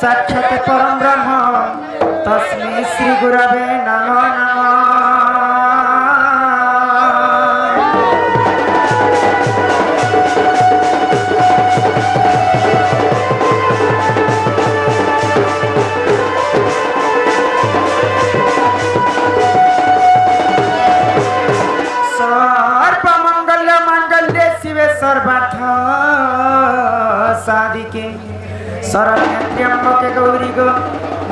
साक्षात् परम ब्रह्म तस्मै श्री गुरवे नमो नमः। सर्वमंगल मंगल्ये शिवे सर्वार्थ साधिके शरण्ये त्र्यंबके गौरी गो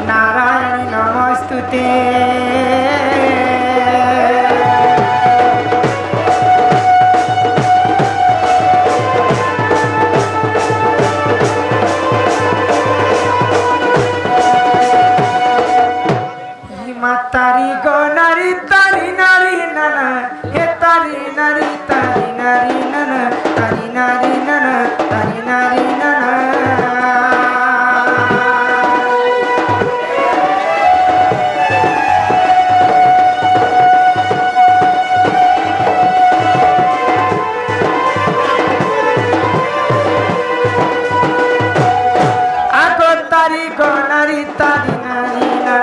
नारायणी नमोस्तुते। तारी गो नारी तारी नारी नना हे तारी नारी तारी नारी नना तारी नारी नना तारी नारी नना। आगो तारी गो नारी तारी नारी नना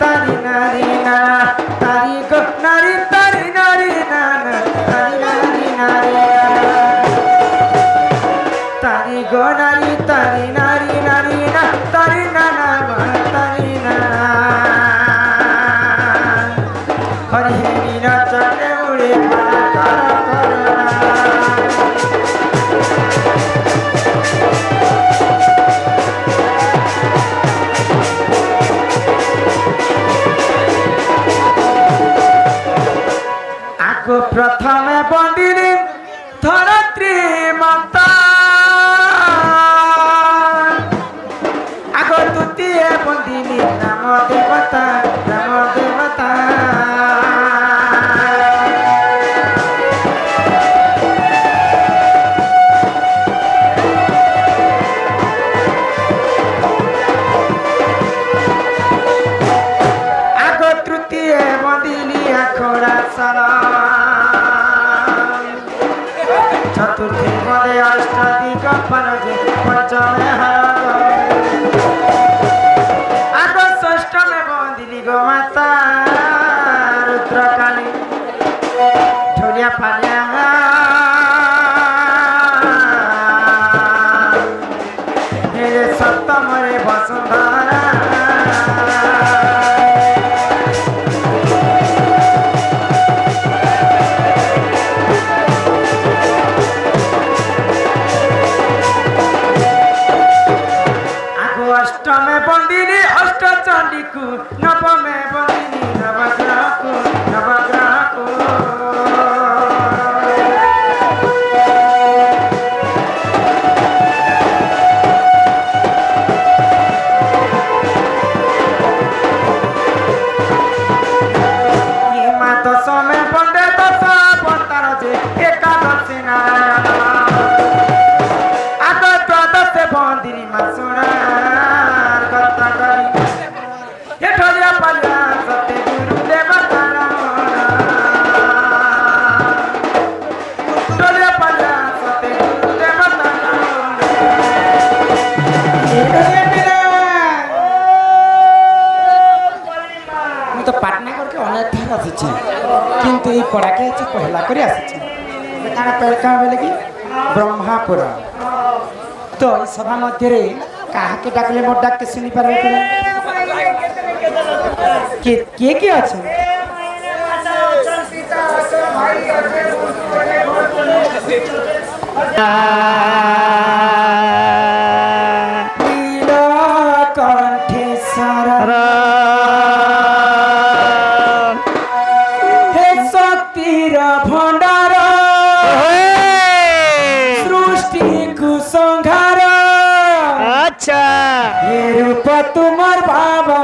तारी नारी ना तारी गो नारी तारी नारी ना तारी नारी नारी तारी गो नारी तारी नारी नारी ना तारी ना तारी ना हरि हरि ना चले उड़े प्रथम बंदिनी धरत्री माता आगो द्वितीय बंदिनी राम देवता राम देवता। आगो तृतीय बंदिनी अखोड़ा सारा चतुर्थी पदे अष्टाधिक पनजे पंचमे आगो षष्ठमे बंदिनी गो माता रुद्रकाली ढोलिया पालिया हे सप्तमरे वसुंधरा। अष्टमे बंदिनी अष्ट चंडी को नवमे बंदिनी नवग्रह को नवग्रह को। ये माँ दशमे बंदे दश अवतार जे एकादशी नारायण आग द्वादश बंदिनी मासुरा तो पाटना करके अनेक थर आसी किंतु ये पड़ाके आज पहला कर आसी पेड़का बोले कि ब्रह्मापुर तो इस सभा मध्य क्या डाकले मोर डाक के शुनि पारे किए अच्छा कंठेश्वर हे शक्तिर भंडार सृष्टि कुसंहार अच्छा ये रूप तुमर बाबा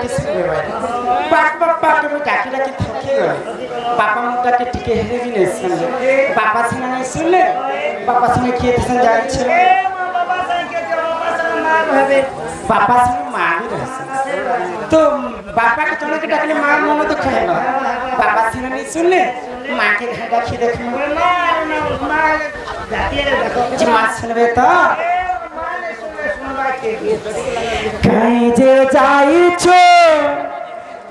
कथाटी सुनबे बाप बापा के मैं डाकी डाकी थकी गए बापा मुटा के टिके हेले भी नहीं सुनले बापा से नहीं सुनले बापा से किए थे जाई छे बापा से मार भी रहे तो बापा के चले के डाकले मार मन तो कहेगा बापा से नहीं सुनले मां के घर डाकी देख जी मां सुनबे तो कहीं जे जाई छो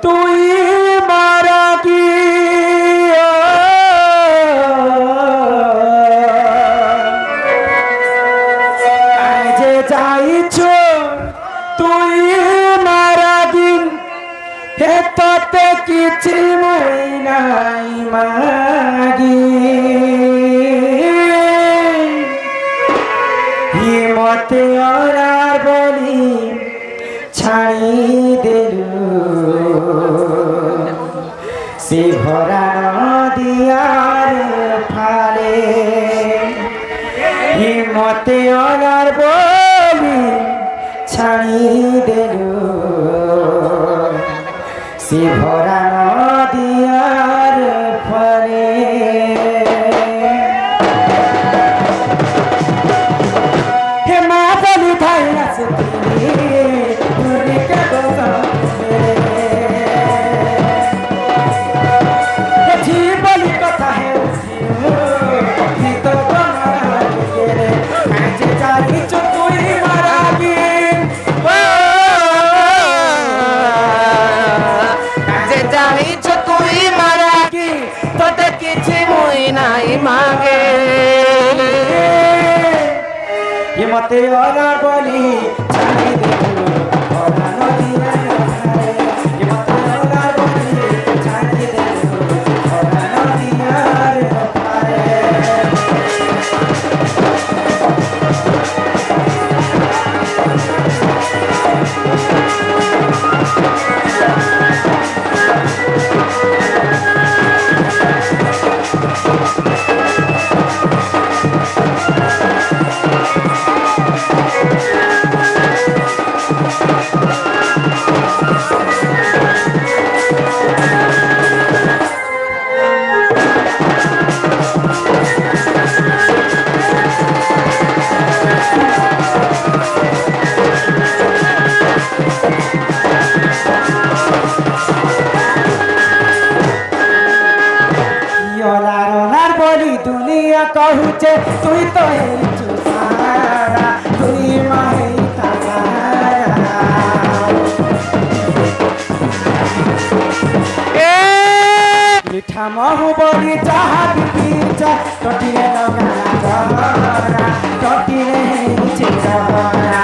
तुई मारा की कहीं जे जाई छो तुई मारा की हे तोते किछि मुई नाई मागी ये मते औरार बोली छाड़ी देलू से भरा नदियार फाले ये मते औरार बोली छाड़ी देलू से भरा नदियार फाले मांगे ये मते वाला बोली छाड़ी दे ओरा नदिया ये मते वाला बोली छाड़ी दे ओरा नदिया रे पारे कहूचे तुई तो है चुसारा तुई माहे तासारा मिठा महू बोली चाहा पीचा टटिले लगा जहरा टटिले हिचे जहरा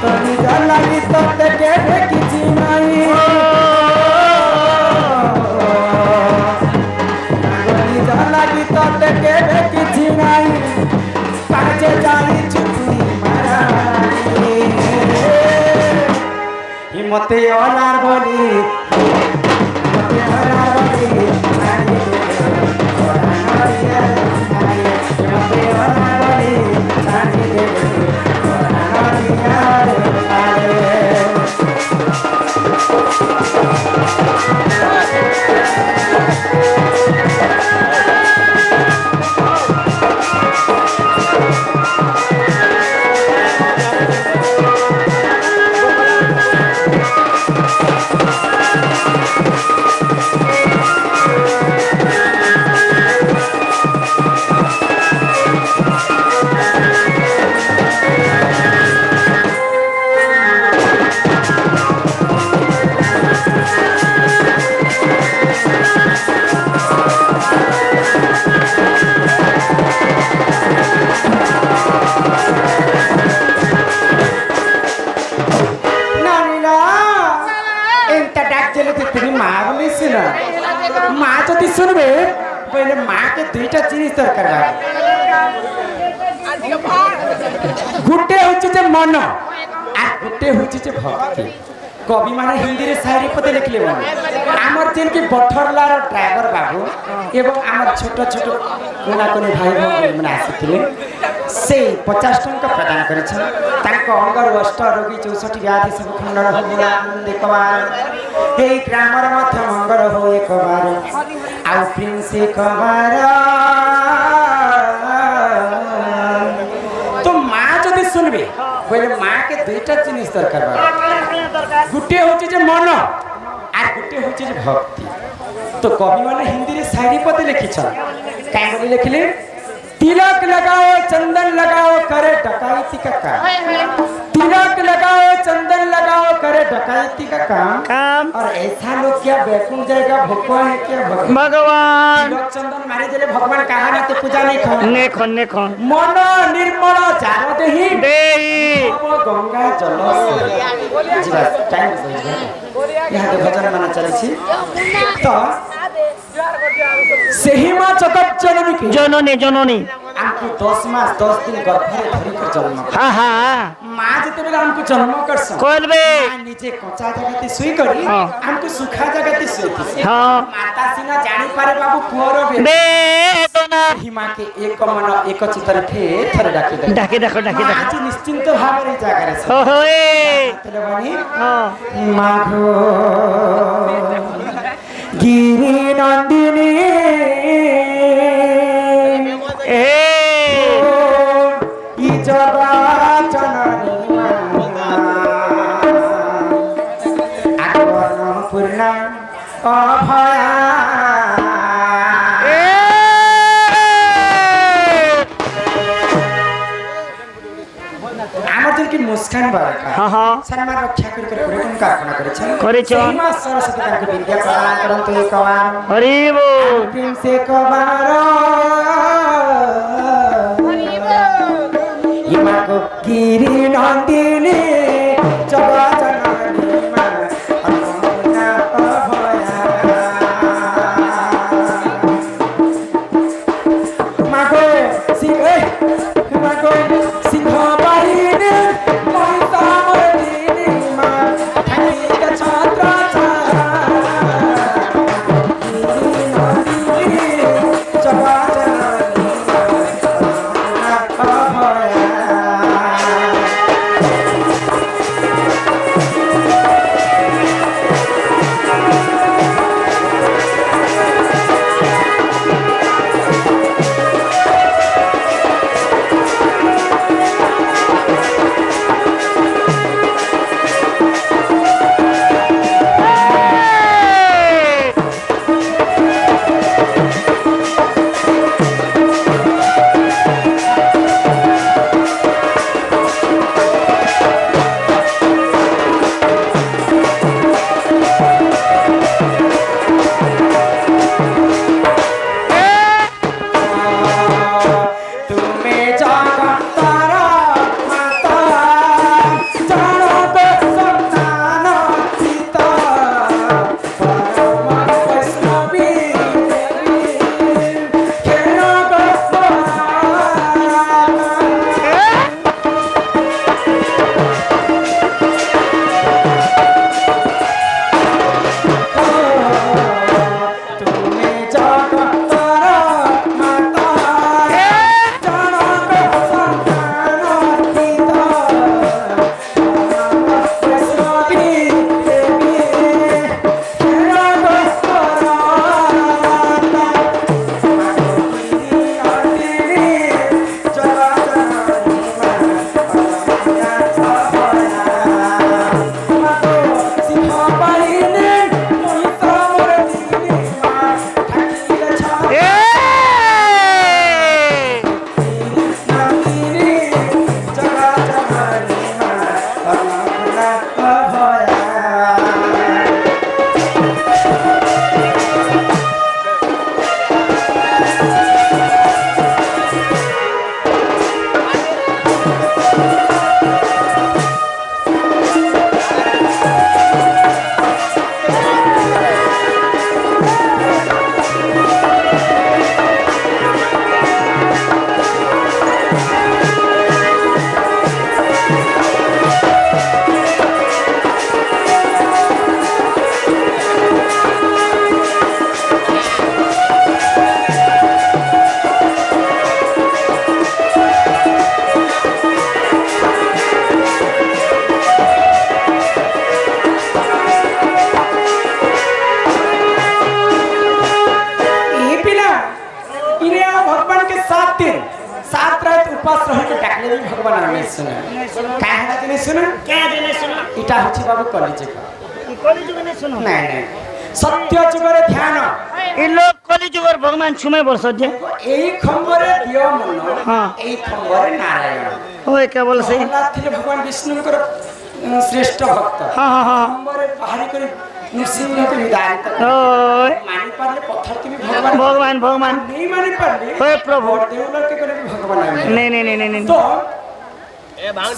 तो निजर लगी तो ते के किछि नहीं निजर लगी तो ते के किछि नहीं काजे जाई चुपी मारा हिम्मते अनार बोली हिम्मते अनार बोली छाड़ी दे ओरा नदिया हिम्मते अनार बोली छाड़ी दे ओरा नदिया रे पारे माँ যদি শুনবে বলে মাকে দুইটা জিনিস দরকার গোটে হচ্ছে যে মন আর গোটে হচ্ছে যে ভক্তি कवि माने हिंदी रे शायरी पते लिखले माने आमर जेन के बठरलार ड्राइवर बाबू एवं आमर छोट छोट कोना कोनी भाई भौणी माने आसिथिले से 50 टंका प्रदान करे छ ताको अंगर वस्त रोगी 64 व्याधि सब खंडन होला देखबार हे ग्रामर मध्य मंगर हो एक बार आउ प्रिंस एक बार तो मां जदी सुनबे बोले मां के दुईटा जिनिस दरकार बा गुटे होचे जे मन आर गुटे होचे जे भक्ति तो कवि माने हिंदी रे शायरी पते लिखि छ काई बोली लिखले तिलक लगाओ चंदन लगाओ करे डकैती का काम तिलक लगाओ चंदन लगाओ करे डकैती का काम और ऐसा लोग क्या बैकुंठ जाएगा भगवान है क्या भगवान तिलक चंदन मारे दिले भगवान कहा ना तो पूजा नहीं खन मन निर्मल जार देहि गंगा जल जीवा टाइम यहाँ तो भजन माना चले छी तो सेही मां जगत जननी जननी हमको 10 मास 10 दिन गर्भरे धरि कर जन्म हां हां मां जते बेला हमको जन्म करस कोलबे नीचे कच्चा जगह ते सुई करी हमको सुखा जगह ते सुई हां माता सिना जानी पारे बाबू पुअर बे तो ना हिमा के एक मन एक चितर थर डाके देखो आज निश्चिंत भाव रे जा करे हो होए तले बनी हां माघो गिरी नंदिनी जगत जननी पूर्ण अभया आमर जन की मुस्कान बारका हां हां सम्मान रक्षा कर पर्यटन कारखाना करे छ मां सरस्वती ताके विद्या प्रदान करंतु एक बार हरि बोल प्रेम से कबार हिमाको गिरी नंदिनी जगत जननी अन्नपूर्णा अभया माको सिंह बाहिनी महिता मर्दिनी मा ठाकित छत्र गिरी नंदिनी जगत भगवान के 7 दिन 7 रात उपास रह के डाकले भी भगवान नहीं सुने काहे ना नहीं सुने क्या देने सुनो इटा होची बाबू कलिजे का कली जुग ने सुनो नहीं नहीं सत्य जुगरे ध्यान ए लोग कली जुगर भगवान छुमे वर्ष दे এই খম্বরে দিও মন হ্যাঁ এই খম্বরে নারায়ণ ওই কেবল সেই প্রহ্লাদ ଥିଲେ ভগবান বিষ্ণুଙ୍କର শ্রেষ্ঠ ভক্ত হ্যাঁ হ্যাঁ হ্যাঁ খম্বরে বাহারি করে নৃসিংহকে বিদারিত ওই মানি পারলে পথর তুমি ভগবান ভগবান ভগবান नहीं मानी पारले हे प्रभु देवलोक के करे भगवान नहीं नहीं नहीं नहीं तो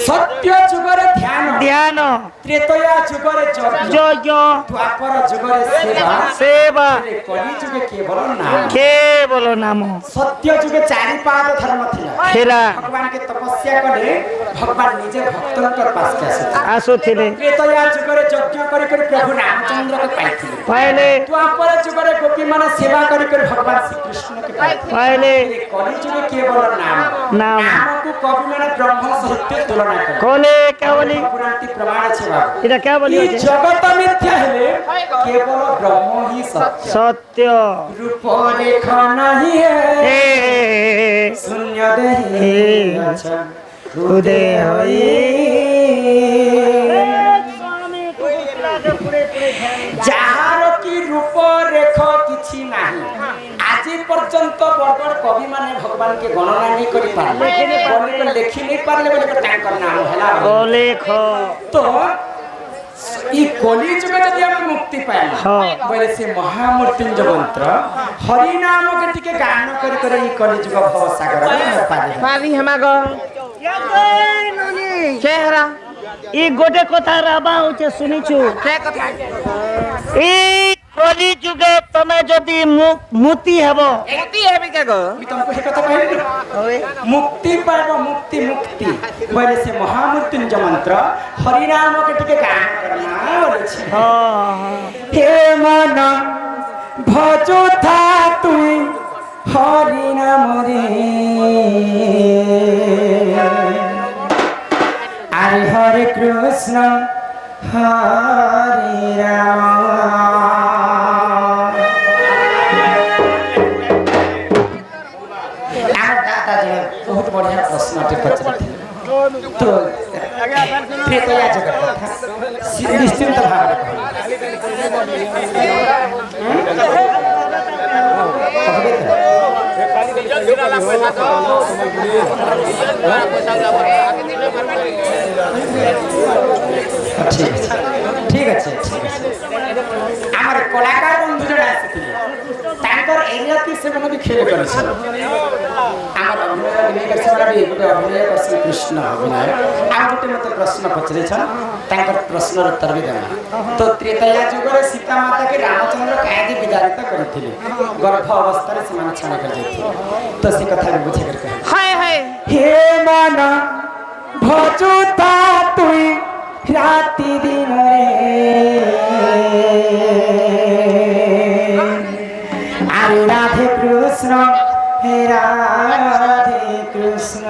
सत्य जुगरे ध्यान ध्यान त्रेतया जुगरे यज्ञ जो द्वापर जुगरे सेवा सेवा कली जुगे केवल नाम केवल नाम सत्य जुगे चारि पाद धर्म थिला थिला भगवान के तपस्या करे भगवान निजे भक्तनकर पास के आसुथिले त्रेतया जुगरे यज्ञ करि करि प्रभु रामचंद्र के पाइथिले पाइले द्वापर जुगरे गोपी मन सेवा करि करि भगवान श्री कृष्ण के पाइले कली जुगे केवल नाम नाम को कवि मन ब्रह्म सहित तुलना करे कोले क्या बोली पुराणति प्रमाण छे बाबू इटा क्या बोली ई जगत मिथ्या हेले केवल ब्रह्म ही सत्य सत्य रूप रेखा नहीं है ए शून्य देहि अच्छा उदय होई যাହାର কি রূপ রেখ কিছু নাহি আজি পর্যন্ত বড় বড় কবি মানে ভগবান কে গণনা नहीं করি পারলে বলে লেখি नहीं পারলে বলে তাঙ্কর নাম হেলা লেখ তো এই কলি যুগে যদি আমি মুক্তি পাইলা বলে সে মহামৃত্যুঞ্জয় মন্ত্র হরি নাম কে টিকে গান করি করে এই কলি যুগ ভব সাগর পারি পারি হেমাগ চেহারা ই গোটে কথা রাবা হচ্ছে শুনিছু কে কথা ই কলি যুগে তুমি যদি মুক্তি হব মুক্তি হেবি কে গো আমি তোমাকে এই কথা কইলি মুক্তি পাইব মুক্তি মুক্তি বলে সে মহামৃত্যুঞ্জয় মন্ত্র হরি নাম কে টিকে গান করনা বলেছি হে মন ভজুথা তুই হরি নাম রে हरे हरे कृष्ण हरे राम दादा जी बहुत बढ़िया प्रश्न पचारे तो त्रेतया जगत कथा निश्चिंत भाव ঠিক আছে আমার কলাকার বন্ধু যারা আসছিল তাঙ্কর এরিয়াতে সেমানে भी খেলে করেছে আমার অভিনয় করছে भी গোটে অভিনয় করছে কৃষ্ণ অভিনয় আর গোটে মতে প্রশ্ন পচারিছ তাঙ্কর প্রশ্নর উত্তর भी দেনা তো ত্রেতয়া যুগরে সীতা মাতা কে রামচন্দ্র কাहे বিদারিত করিଥିଲେ গর্ভ অবস্থায় সেমানে ছাড়া করে যাইଥିଲେ তো সে কথা বুঝে করে হায় হায় হে মানা ভজুতা তুই রাতি দিন রে আরে রাধে কৃষ্ণ হে রাধে কৃষ্ণ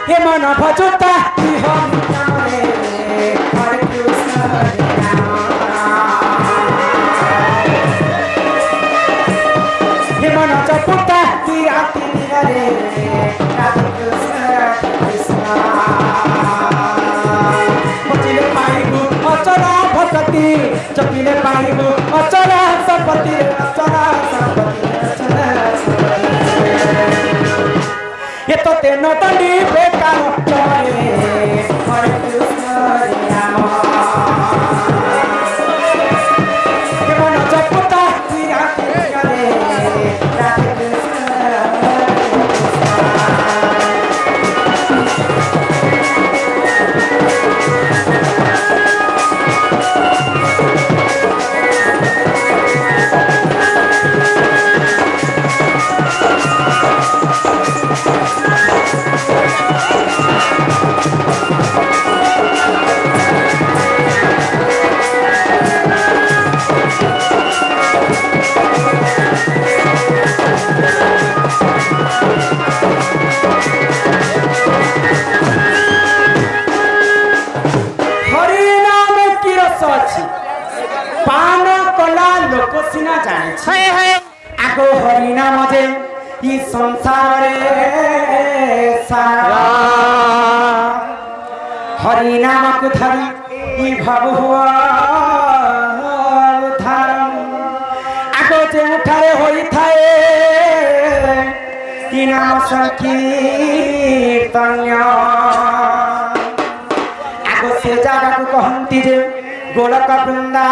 হে মন ভজুতা তুই হরি নাম রে হরে কৃষ্ণ হরে রাম হে মন জপুতা তুই রাতি দিন রে রাধে কৃষ্ণ বচিলে পাইবু অচরা ভক্তি জপিলে পাইবু অচরা সম্পত্তি অচরা সম্পত্তি এ তো তেন তন্ডি বেকার চরে হরে কৃষ্ণ হরে রাম হে মন জপুতা তুই রাতি দিন রে রাধে কৃষ্ণ ଜାଣିଛି ହେ ହେ ଆଗ ହରିନାମ ଯେ ଇ ସଂସାରରେ ସାରା ହରିନାମକୁ ଧରି ଇ ଭାବୁ ଉଦ୍ଧାର ଆଗ ଯେଉଁଠାରେ ହୋଇଥାଏ କି ନାମ ସଂକୀର୍ତ୍ତନ୍ୟ ଆଗ ସେ ଜାଗାକୁ କହନ୍ତି ଯେ ଗୋଲକ ବୃନ୍ଦାବନ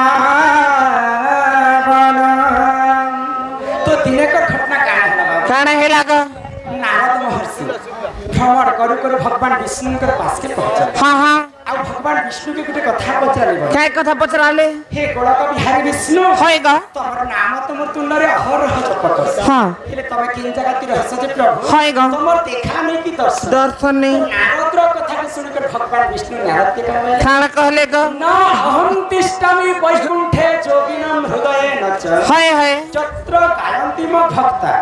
ତ ଦିନେ ଏକ ଘଟଣା କାଣ ହେଲା ବାବୁ କାଣା ହେଲା ଗ ନାରଦ ମହର୍ଷି ଭ୍ରମଣ କରୁ କରୁ ଭଗବାନ ବିଷ୍ଣୁଙ୍କର ପାଶକେ ପହଞ୍ଚିଲେ ହଁ ହଁ ଆଉ ଭଗବାନ ବିଷ୍ଣୁকে ଗୋଟେ କଥା ପଚାରିଲେ କାଇଁ କଥା ପଚରାଲେ ହେ ଗୋଲକ ବିହାରୀ ବିଷ୍ଣୁ ହଇ ଗ ତମର ନାମ ତମର ତୁଣ୍ଡରେ ଅହରହ ଜପକ ହଁ ହେଲେ ତମେ କିନ୍ ଜାଗାତି ରହସ ଯେ ପ୍ରଭୁ ହଇ ଗ ତମର ଦେଖା ନେଇ କି ଦର୍ଶନ ଦର୍ଶନ ନେଇ ନାରଦର କଥାକୁ ଶୁଣିକରି ଭଗବାନ ବିଷ୍ଣୁ ନାରଦকে କହିଲେ କାଣା କହିଲେ ଗ ନା ଅହଂ ତିଷ୍ଠାମି ବୈକୁଣ୍ଠେ ଯୋଗିନଂ ହୃଦୟେନ চ ହଏ ହଏ ଚତ୍ର ଗାୟନ୍ତି ମୋ ଭକ୍ତା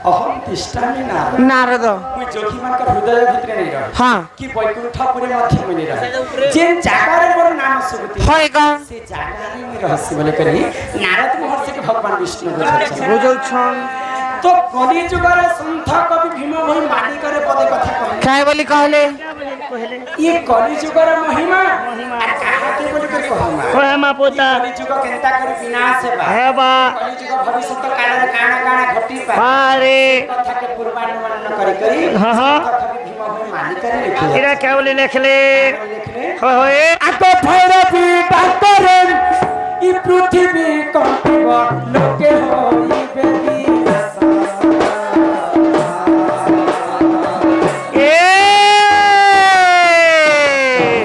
ଅହଂ ତିଷ୍ଠାମି ନାରଦ ନାରଦ ମୁଁ ଯୋଗୀ ମାନଙ୍କର ହୃଦୟ ଭିତରେ ନେଇ ରହେ ହଁ କି ବୈକୁଣ୍ଠପୁରେ ମଧ୍ୟ ମୁଁ ନେଇ ରହେ ଯେ ଜାଗାରେ ମୋର ନାମ ଶୁଭୁତି ହଏ ଗ ସେ ଜାଗାରେ ମୁଁ ରହସି ବୋଲି କରି ନାରଦ ମହର୍ଷିকে ଭଗବାନ ବିଷ୍ଣୁ ବୁଝାଉଛନ୍ତି ବୁଝଉଛନ୍ তো কলি যুগরে সন্থ কবি ভীম ভই মাটি করে পদে কথা কহে কাই বলি कहले ये कली যুগর মহিমা আর কাহাতে বলি করে কহমা কহে মা পোতা কলি যুগ কেনতা করে বিনাশ হেবা হে বা কলি যুগ ভবিষ্যৎ কাଳରେ কাଣା কাଣା ঘটি পা আরে কথাকে পূর্বানুমান করে করি হ্যাঁ হ্যাঁ কবি ভীম ভই মাটি করে লিখে এরা কে বলি লেখলে লিখলে হয় হয় আত ভৈরবী ডাক্তারে ই পৃথিবী কম্পিব লোকে হইবে বিনাশ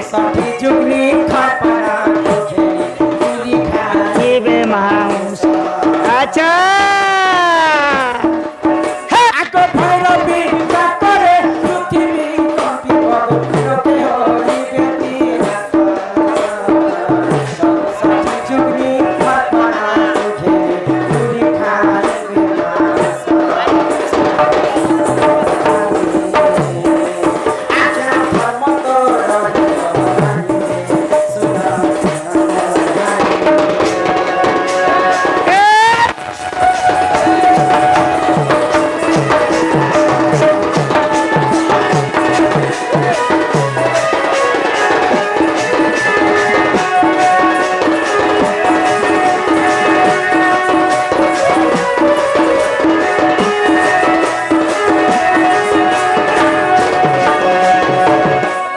ষাঠি যুগনি খাপনা খেলি খা जीवे मांस अच्छा আগ ভৈরবী ডাক্তারে পৃথিবী কম্পিব লোকে হইবে বিনাশ ষাঠি যুগনি খাপনা খেলি খা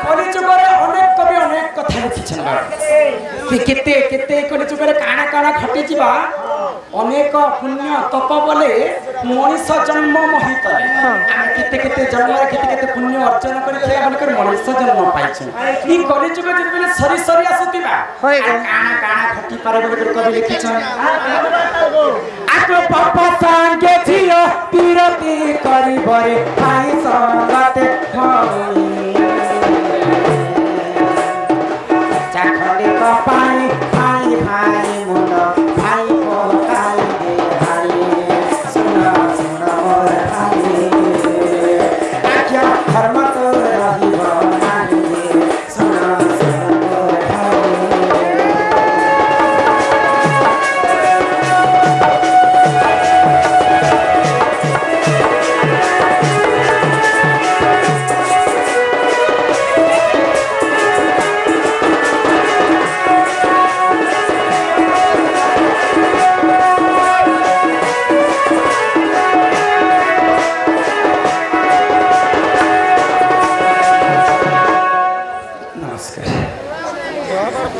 কলিযুগরে অনেক কবি অনেক কথা লিখিছেন কি কেতে কেতে কলিযুগরে কাଣା কাଣା ঘটি যা অনেক পুণ্য তপ বলে মଣିষ জন্ম মহিতলে আমি কেতে কেতে জন্মরে কেতে কেতে পুণ্য অর্জন করে খেয়া বলি করে মଣିষ জন্ম পাইছে এই কলিযুগ যেতবেলে সরি সরি আসুতিবা হয়ে গেল। কাଣା কাଣା ঘটি পারে বলি করে কবি লিখিছেন আগ পাপা সাঙ্গে ঝিও বিরতি করিবরে ভাই সঙ্গতে হই চাখলে কপাই ভাই ভাই মুন্ড ভাই কোকাই দে ভাই শুন শুন মোর ভাই আজ্ঞা ধর্ম তো রহিব নাই শুন শুন মোর ভাই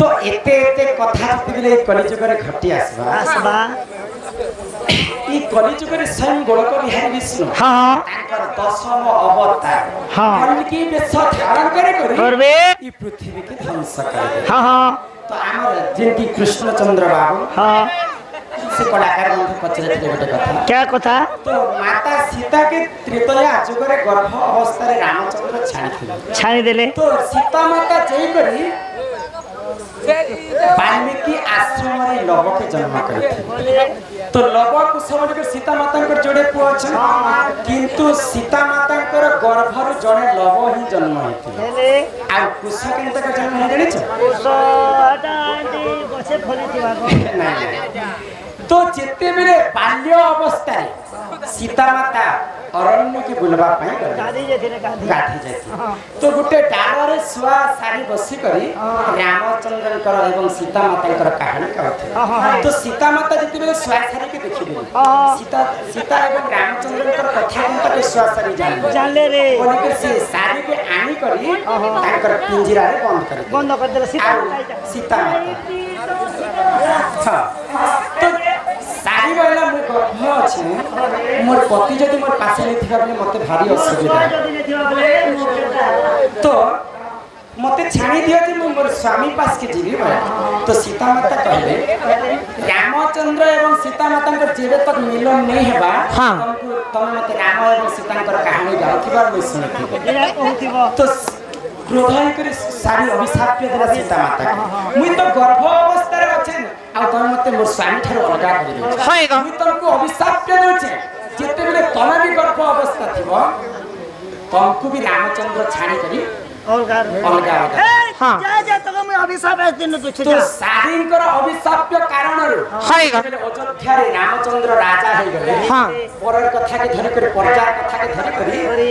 তো এতে এতে কথা যেতবেলে এই কলিযুগরে ঘটি আসবা আসবা এই কলিযুগরে স্বয়ং গোলক বিহারী বিষ্ণু হ্যাঁ তাଙ୍କର দশম অবতার হ্যাঁ। কলকি বেশ ধারণ করে করে করবে এই পৃথিবীকে ধ্বংস করে দেবে। হ্যাঁ হ্যাঁ তো আমার যেমতি কৃষ্ণচন্দ্র বাবু হ্যাঁ সে কলাকার মধ্যে পচারিলে গোটে কথা क्या কথা তো মাতা সীতাকে ত্রেতয়া যুগরে গর্ভ অবস্থায় রামচন্দ্র ছাড়িଥିଲେ ছাড়ি দেলে তো সীতা মাতা যেই করি বাল্মীকি আশ্রমরে লবকে জন্ম କରିଥିଲେ তো লব কুশবকে সীতা মাতাঙ্কর যোড়ে পুଅ ଅଛି কিন্তু সীতা মাতাঙ্কর গর্ভରୁ জଣେ লব ହିଁ জন্ম ହେଇଥିଲେ দেলে ଆଉ କୁଶ କେନ୍ତାକ ଜନ୍ମ ହେଇ ଜାଣିଛ ସଦାଣ୍ଡି ବସେ ଫଳିଥିବା ନାଇଁ তো যেତେବେଳେ ବାଲ୍ୟ ଅବସ୍ଥାରେ ସୀତା ମାତା ଅରଣ୍ୟକୁ ବୁଲବା ପାଇଁ ଗଲେ ଗାଧି ଯାଇଥିଲେ ଗାଧି ଯାଇଥିଲେ ତ ଗୋଟେ ଡାଳରେ ଶୁଆ ସାରି ବସିକରି ରାମଚନ୍ଦ୍ରଙ୍କର ଏବଂ ସୀତା ମାତାଙ୍କର କାହାଣୀ କହୁଥିଲେ ତ ସୀତା ମାତା ଯେତେବେଳେ ଶୁଆ ସାରିକି ଦେଖିଲେ ସୀତା ଏବଂ ରାମଚନ୍ଦ୍ରଙ୍କର କଥା କେମିତି ଶୁଆ ସାରି ଜାଣିଲେ ରେ ବୋଲିକି ସେ ଶାଢ଼ୀକି ଆଣିକରି ତାଙ୍କର ପିଞ୍ଜିରାରେ ବନ୍ଦ କରିଦେଲେ ସୀତା ମାତା ହଁ ତ ଶାଢ଼ୀ ରହିଲା ମୁଁ ଗର୍ଭ ଅଛି ମୋର ପତି ଯଦି ମୋର ପାଶେ ନେଇଥିବା ବେଲେ ମତେ ଭାରି ଅସୁବିଧା ତ মতে ছাড়ি দিও যে মু মোর স্বামী পাশকে যাবি তো সীতা মাতা কহিলে রামচন্দ্র এবং সীতা মাতাঙ্কর যেবে তক মিলন নেই হেবা তমকু তুমি মতে রাম এবং সীতাঙ্কর কাহিনী গাউথিবার মই শুনিথিব তো ক্রোধ হই করে সারি অভিশাপ দেলা সীতা মাতা মুই তো গর্ভ অবস্থায় আছেন আর তুমি মতে মোর স্বামী ঠার অলগা করে দিও মুই তমকু অভিশাপ দেউছে যেতেবেলে তুমি বি গর্ভ অবস্থা থিব তমকু বি রামচন্দ্র ছাড়ি করি শারীଙ୍କର ଅଭିଶାପ୍ୟ କାରଣରୁ ଅଯୋଧ୍ୟାରେ ରାମଚନ୍ଦ୍ର ରାଜା ହେଇଗଲେ ପରର କଥାକେ ଧରିକରି ପରଜାର କଥାକେ ଧରିକରି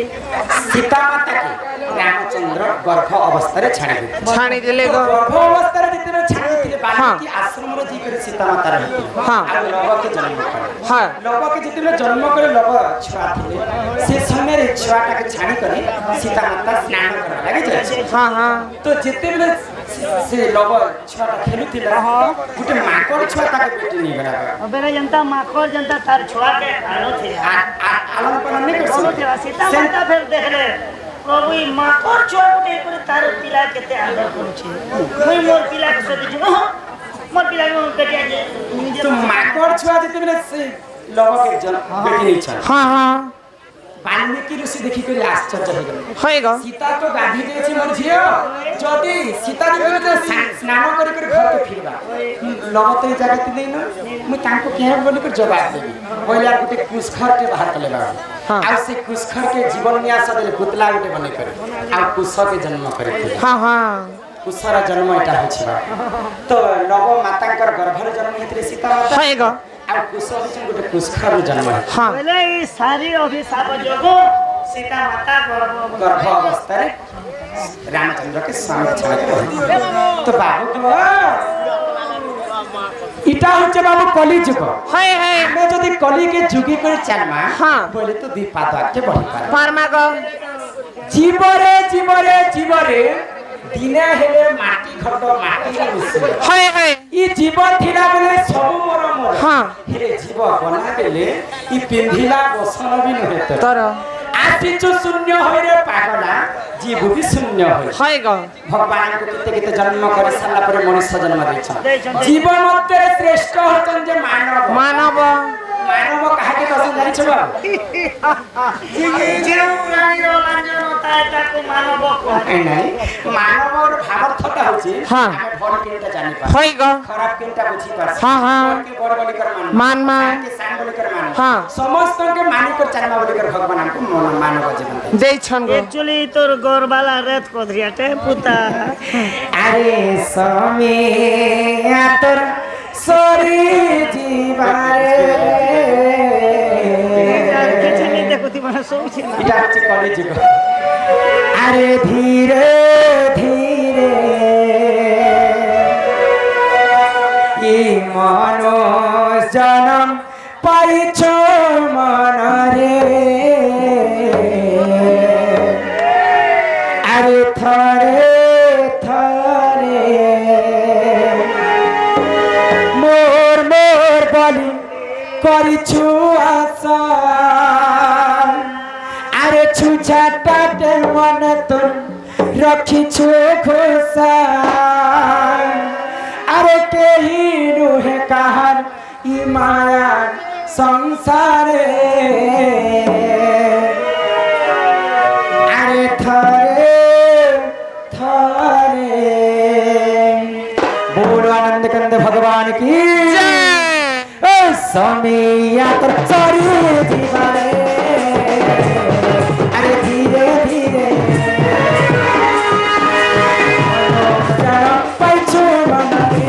ସୀତା ମାତାକେ ରାମଚନ୍ଦ୍ର ଗର୍ଭ ଅବସ୍ଥାରେ ଛାଡ଼ିଦେଲେ ଗର୍ଭ ଅବସ୍ଥାରେ ଯେତେବେଳେ ଛାଡ଼ିଥିଲେ ବାଲ୍ମୀକି ଆଶ୍ରମରେ ଯାଇକରି ସୀତା ମାତା ରହିଥିଲେ ଆଉ ଲବକେ ଜନ୍ମ କଲେ ଲବକେ ଯେତେବେଳେ ଜନ୍ମ କଲେ ଲବ ଛୁଆ ଥିଲେ ସେ ସମୟରେ ଛୁଆଟାକେ ଛାଡ଼ିକରି ସୀତା ମାତା ସ୍ନାନ କରିବା ଲାଗି তো যেতেবেলে সে লব ছুয়াটা খেলুଥିଲା গোটে মাকড় ছুয়া তাকে পেটি নি গলা বেরে জনতা মাকড় জনতা তার ছুয়াকে আলন পালন নি করছে সীতা মাতা ফের দেখলে প্রভু এই মাকড় ছুয়া গোটে করে তার পিলা কেতে আদর করছে মই মোর পিলা কে সদি দিব মোর পিলা মো পেটি আছে তো মাকড় ছুয়া যেতেবেলে সে লবকে পেটি নিছে বাল্মীকি ঋষি দেখি করে আশ্চর্য হয়ে গেল সীতা তো গাধি দিয়েছি মোর ঝিও যদি সীতা যদি স্নান করি করে ঘরকে ফিরবা লবত এই জায়গাতে দেই না মুই তাঙ্কু কেহে বলি করে জবাব দেবি কইলা গোটে কুশখরকে বাহার কলে বাবা আর সে কুশখরকে জীবন নিয়াস দেলে পুতলা গোটে বনে করে আর কুশকে জন্ম করে কুশর জন্ম এটা হচ্ছে তো লব মাতাঙ্কর গর্ভরে জন্ম হইଥିଲେ সীতা মাতা হয়ে গো আর কুশ হচ্ছে গোটে কুশখর জন্ম বলে এই সারি অভিশাপ যোগো সীতা মাতা গর্ভ অবস্থায় রামচন্দ্রকে স্বামী ছাড়া তো বাবু এটা হচ্ছে বাবু কলিযুগ আমি যদি কলিকে যুগি করে চালমা বলে তো দুই পাদ আগে বহি পারমা গো জীবরে জীবরে জীবরে দিনে হেলে মাটি খট মাটি মিশে ই জীব থিলা বেলে সবু মোর মোর হেলে জীব বনা বেলে ই পিন্ধিলা বসন বি নহে তোর আসিছু শূন্য হইরে পাগলা জীব বি শূন্য হয় গো ভগবান কো কেতে কেতে জন্ম করে সালা পরে মনুষ্য জন্ম দিছন জীব মধ্যে শ্রেষ্ঠ হচন যে মানব মানব মানব কাহাকে কসন জানিছ বাবু যে প্রাণীর লাঞ্ছন তাকে মানব কয় নাই মানবর ভাবার্থটা হচ্ছে আমি বড় কিনটা জানি পা হয় গো খারাপ কিনটা বুঝি পারছি কে বড় বলি কর মান মান কে সান বলি কর মান সমস্তকে মানি কর চালনা বলি কর ভগবান আমকো মানব জীবন দেই ছন গো एक्चुअली তোর গরবালা রেত কোধরিয়াতে পুতা আরে সমে আতর সরি জীবারে এটা হচ্ছে কলিযুগ আরে ধীরে ধীরে এই মনোজ জনম পাইছ মনরে আরে থরে থরে মোর মোর বলি করিছু আশা আরে ছুছাটাতে মন তোর রখিছু ঘোষা আরে কেহি নুহে কাহার ই মায়ার সংসারে আরে থরে থরে बोलो आनंद कंद भगवान की जय समिया तर सरी दीवारे अरे धीरे धीरे जरा पैचो बनाए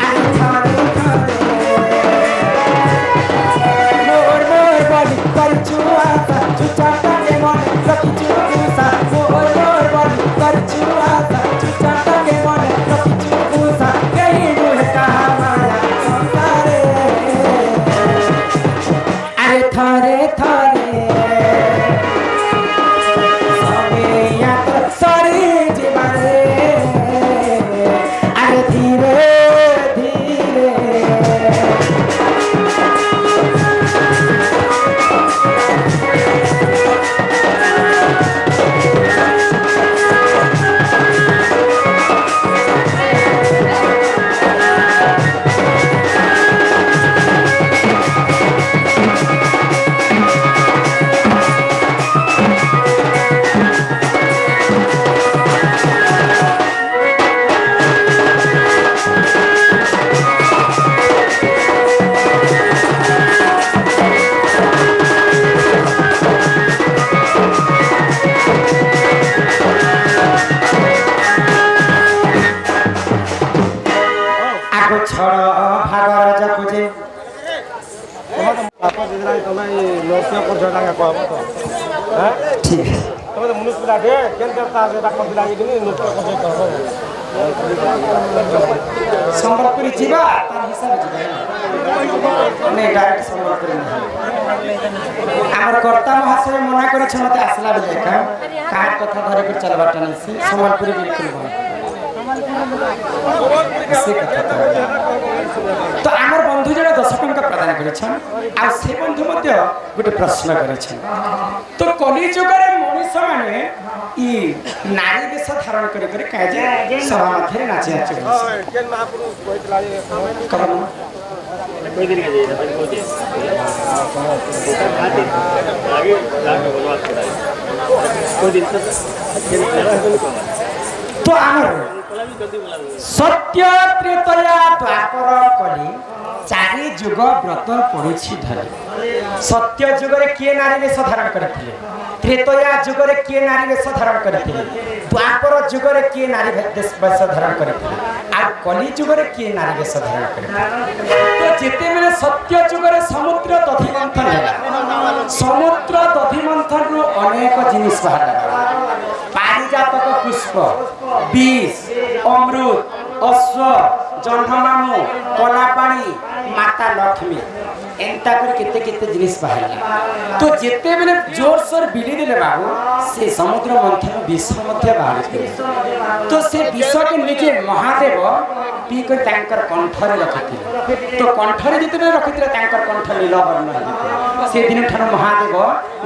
अरे थारे थारे আরে ধীরে ধীরে ଛଡ଼ ଭାଗର ଯାକୁଛେ ଠିକ ସମ୍ବଲପୁରୀ ଯିବା ତାର ହିସାବ ଯିବା ଡାଇରେକ୍ଟ ସମ୍ବଲପୁରୀ ଆମର କର୍ତ୍ତା ମହାଶୟ ମନା କରିଛ ମତେ ଆସିଲା ବେଳେ କାହାର କଥା ଧରିକି ଚାଲବାଟା ନାହିଁ ସମ୍ବଲପୁରୀ ବିଲକୁଲ ଭଲ তো আমার বন্ধু জনে 10 টঙ্কা প্রদান করেছেন আর সে বন্ধু মধ্যে গোটে প্রশ্ন করেছেন তো কলি যুগরে মনুষ্য মানে ই নারী বেশ ধারণ করে করে কাজে সভা মধ্যে নাচি নাচি তো আমার সত্য ত্রেতয়া দ্বাপর কলি চারি যুগ ব্রত পড়ুছি ধরে সত্য যুগরে কিয়ে নারী বেশ ধারণ করে ত্রেতয়া যুগরে কিয়ে নারী বেশ ধারণ করে দ্বাপর যুগরে কিয়ে নারী বেশ ধারণ করে আর কলি যুগরে কিয়ে নারী বেশ ধারণ করে তো যেতেবেলে সত্য যুগরে সমুদ্র দধিমন্থন হেলা সমুদ্র দধিমন্থন রু অনেক জিনিস বাহারা পারিজাতক পুষ্প বিষ অমৃত অশ্ব জহ্নমামু কলাপাণি মাতা লক্ষ্মী এন্তা করে কেতে কেতে জিনিস বাহারা তো যেতেবেলে জোরসোর বিলি দেলে বাবু সে সমুদ্র মন্থন বিষ মধ্যে বাহারি তো সে বিষকে নিজে মহাদেব পি করে তাঙ্কর কণ্ঠরে রখিଥିଲେ তো কণ্ঠরে যেতেবেলে রখিଥିଲେ তাঙ্কর কণ্ঠ নীলবর্ণ সেদিন ঠার মহাদেব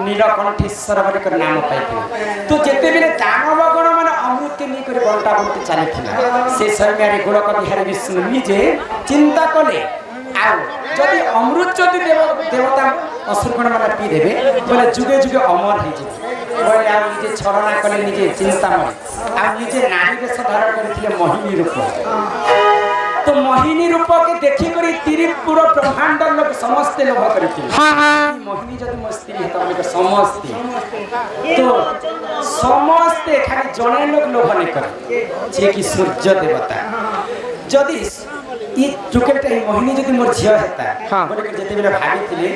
নীলকণ্ঠেশ্বর বলি করে নাম পাইଥିଲେ তো যেতেবেলে দানবগণ মানে অমৃতকে নিয়ে করে বন্টা বন্টি চালিছিল সে সমୟରେ গোলক বিহারী বিষ্ণু নিজে চিন্তা কলে আর যদি অমৃত যদি দেবতা অসুরগণ মানে পি দেবে বলে যুগে যুগে অমর হয়ে যাবে বলে আর নিজে ছলনা কলে নিজে চিন্তাময় আর নিজে নারী বেশ ধারণ করেছিল মোহিনী রূপ তো মোহিনী রূপকে দেখি করে ত্রিপুর ব্রহ্মাণ্ড লোক সমস্তে লোভ করেছিল মোহিনী যদি মো স্ত্রী হতো বলে সমস্তে তো সমস্তে খালি জনে লোক লোভ নেই করে যে কি সূর্য দেবতা যদি ই টুকেলটা এই মোহিনী যদি মোর ঝিও হেতা বলে যেতেবেলে ভাবিଥିଲେ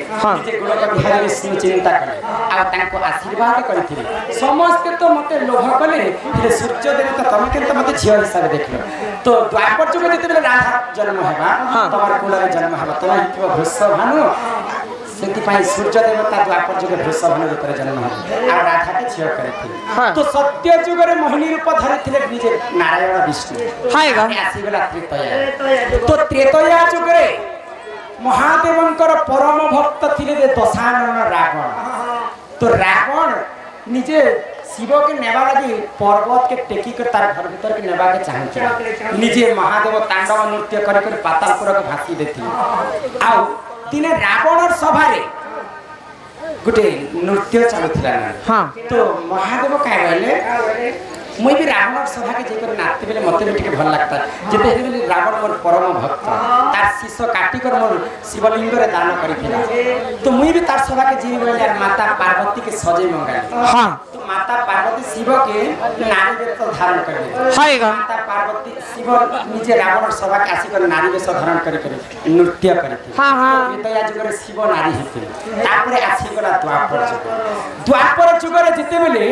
যে গোলক বিহারী বিষ্ণু চিন্তা কলে আর তাଙ୍କୁ আশীর্বাদ করিଥିଲେ সমস্তে তো মতে লোভ কলে হেলে সূর্য দেবতা তুমি কিন্তু মতে ঝিও হিসাবে দেখল তো দ্বাপর যুগে যেতেবেলে রাধা জন্ম হেবা তোমার কুলরে জন্ম হেবা তুমি হিথিব বৃষভানু ସେଥିପାଇଁ ସୂର୍ଯ୍ୟ ଦେବତା ଦ୍ୱାପର ଯୁଗରେ ବୃଷଭାନୁ ରୂପରେ ଜନ୍ମ ହେଲେ ଆଉ ରାଧାକେ ଝିଅ କରିଥିଲେ ତ ସତ୍ୟ ଯୁଗରେ ମୋହିନୀ ରୂପ ଧରିଥିଲେ ନିଜେ ନାରାୟଣ ବିଷ୍ଣୁ ଆସିଗଲା ତ୍ରେତୟା ତ ତ୍ରେତୟା ଯୁଗରେ ମହାଦେବଙ୍କର ପରମ ଭକ୍ତ ଥିଲେ ଯେ ଦଶାନନ ରାବଣ ତ ରାବଣ ନିଜେ शिवके नेबा लगी पर्वत के टेकी कर तार घर भीतर के नेबा के चाहते निजे महादेव तांडव नृत्य कर कर पातालपुर के भासी देती आउ दिने रावणर सभा रे गुटे नृत्य चालुथिला हां तो महादेव काय कहले मुई भी रावण सभा के जेकर नाचते बेले मते भी टिके भल लागता जेते हेले रावण मोर परम भक्त तार शिष्य काटी कर मोर शिवलिंग रे दान करिथिला तो मुई भी तार सभा के जीव बेले यार माता पार्वती के सजे मंगाई हां तो माता पार्वती शिव के नारी वेश धारण करले हायगा माता पार्वती शिव निजे रावण सभा के आसी कर नारी वेश धारण कर नृत्य करथि हां हां तो या जुगरे शिव नारी हेति तापरे आसी गला द्वापर जुगरे जेते बेले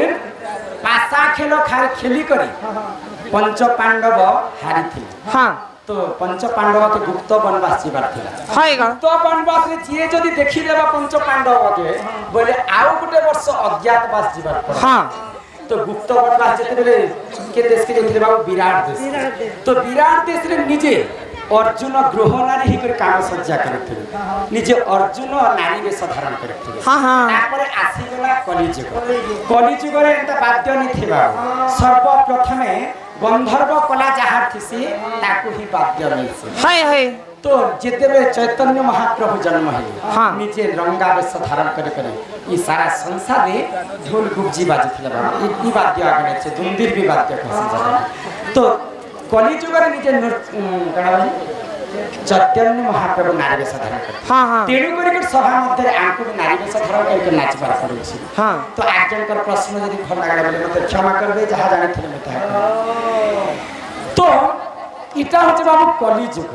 पासा खेल खेली करी पंच पांडव हारी थे हाँ तो पंच पांडव के गुप्त वनवास जीवार थिला गुप्त वनवास रे जे जदी देखि लेबा पंच पांडव के बोले आउ गुटे वर्ष अज्ञातवास जीवार हाँ तो गुप्त बनवास যেতেবেলে के देश के যেতে বাবু বিরাট দেশ তো বিরাট দেশে নিজে अर्जुन गृह नारी हिकर काम सज्जा करथिले निजे अर्जुन नारी बेश धारण करथिले हां हां तापर आसीगला कलिजुग रे एंता वाद्य नि थिबा सर्वप्रथमे गंधर्व कला जहार थिसी ताकू ही वाद्य मिलसे हाय हाय तो जेतेबे चैतन्य महाप्रभु जन्म हेले हां निजे रंगा बेश धारण करे ई सारा संसार रे ढोल गुब्जी बाजिथिले बाबा ई वाद्य आगे छे दुंदीर भी वाद्य कहसन तो कलिजुग रे निजे कणा चैतन्य महाप्रभु नारी बेश धारण करते हां हां तेणु करी सभा मध्य आंकु नारी बेश धारण करके नाच बार पड़ुछि हां तो आज्ञाकर प्रश्न यदि भल लागला बोले मते क्षमा करबे जहा जानिथिले मते तो इटा होचे बाबू कलिजुग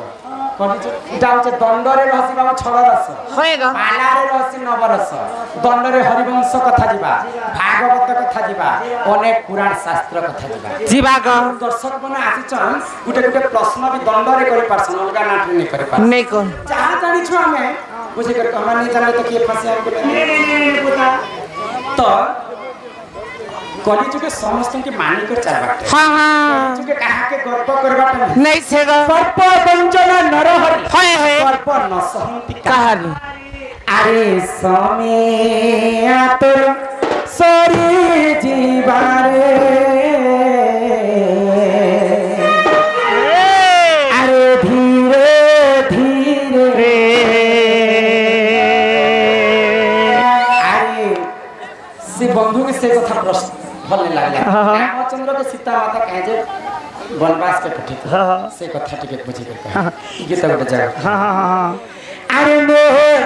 इटा होचे दंडरे रहसी बाबू 6 रस होएगा पालारे रहसी 9 रस दंडरे हरिवंश कथा जिबा भागवत कथा जिबा अनेक पुराण शास्त्र कथा जिबा जीवा ग दर्शक मन आसीचन गुटे गुटे प्रश्न भी दंडरे करि पारसन अलगा नाटक नै करि पारसन नहीं को जहां जानि छु हमें बुझे कर हम नहीं जानले तो के फसे हम बोले तो कलिजुग समस्त के मानी कर चालबाटे हां हां कलिजुग कहा के गर्व करबाटे नहीं छेगा सर्प वंचना नरहरि हाय हाय सर्प न सहंति कहानी अरे समय आतुर सरी जीवारे अरे धीरे धीरे अरे से बंधु के से कथा प्रश्न भल लागला रामचंद्र के सीता माता कहे जे वनवास के पठित से कथा टिके बुझी कर गीत गोटे जगह हां हां हां अरे मोर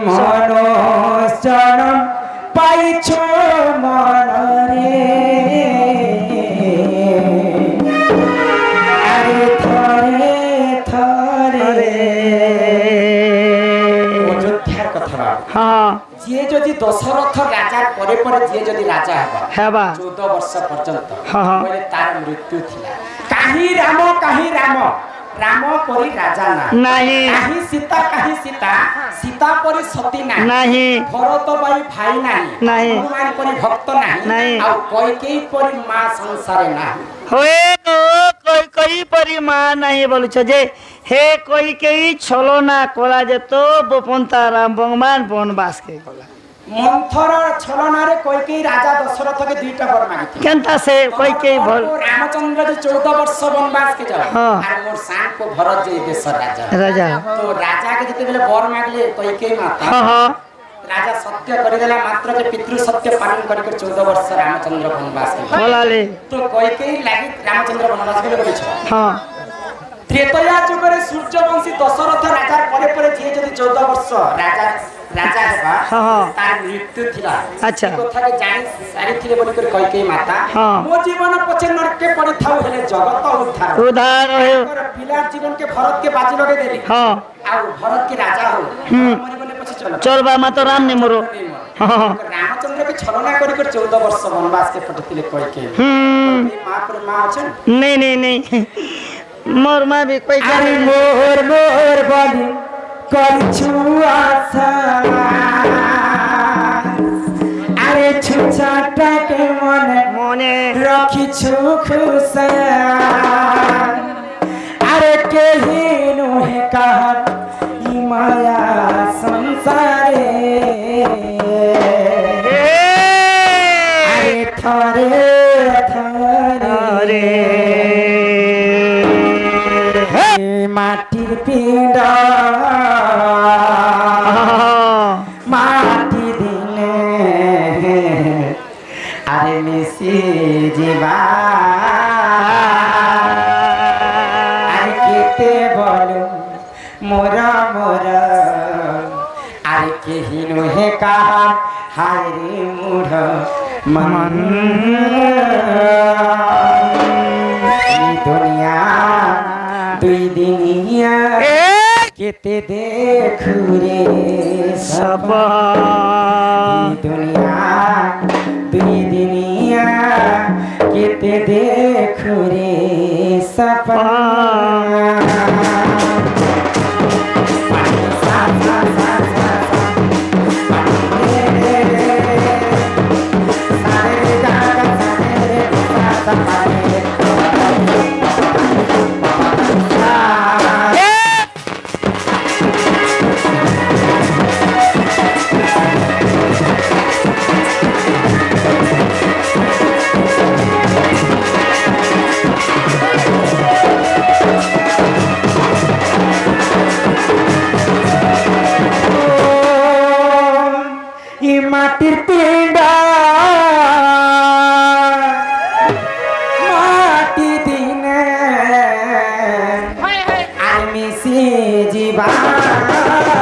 मनोचरण पाइछो मन रे अरे थरे थरे अयोध्यार कथा हां जे जदि दशरथ राजा परे परे जे जदि राजा हेबा 14 वर्ष पर्यंत हाँ। पहिले तार मृत्यु थिला काहे राम राम परी राजा ना नहीं काहे सीता सीता परी सती ना नहीं भरत भाई नहीं नहीं। हनुमान परी भक्त नहीं। नहीं आ कैकेयी परी मां संसारे ना होए कोई कोई परी मां नहीं बोलु छ जे हे कोई केई छलो ना कोला जे तो बपंता राम भगवान वनवास के कोला मंथर छलना रे कैकेयी राजा दशरथ के दुईटा वर मांगती केनता से कोई केई भल रामचंद्र जी 14 वर्ष वनवास के जाओ हाँ। और मोर सान को भरत जी देश राजा राजा तो राजा के जते बेले वर मांगले कैकेयी माता हां हां राजा सत्य करदेला मात्र के पितृ सत्य पालन करके 14 वर्ष रामचंद्र वनवास के बोला ले तो कैकेयी लागि रामचंद्र वनवास के बोले छ हां त्रेतया जुग रे सूर्यवंशी दशरथ राजा परे परे जे जदी 14 वर्ष राजा हेबा हाँ। तार मृत्यु थिला अच्छा। कथा के जानि सारी थिले बोली कर कैकेयी माता हाँ। मो जीवन पछे नरके पड़ी थाउ हेले जगत उद्धार उधार हो कर पिला जीवन के भरत के बाजी लगे देली हां आ भरत के राजा हो मरे बोले पछे चलो चल बा मा तो राम ने मोरो हां रामचंद्र के छलना करी कर 14 वर्ष वनवास के पठिले कैकेयी मां पर मां अछन नहीं नहीं नहीं मोर मां भी कोई अरे मोर बोली करछु आशा अरे छुछाटा के मने रखिछु खुशा अरे केही नोहे कहत ई माया संसारे अरे थरे थरे माटिर पिंड माटी दिने अरे मिसी जीवा अरे केते बोलू मोरा मोरा अरे केही नोहे कहा हाय रे मूढ़ मन दुनिया दुई दिनिया केते देखु रे सब दुनिया दुई दिनिया केते देखु रे सपना सा जीवा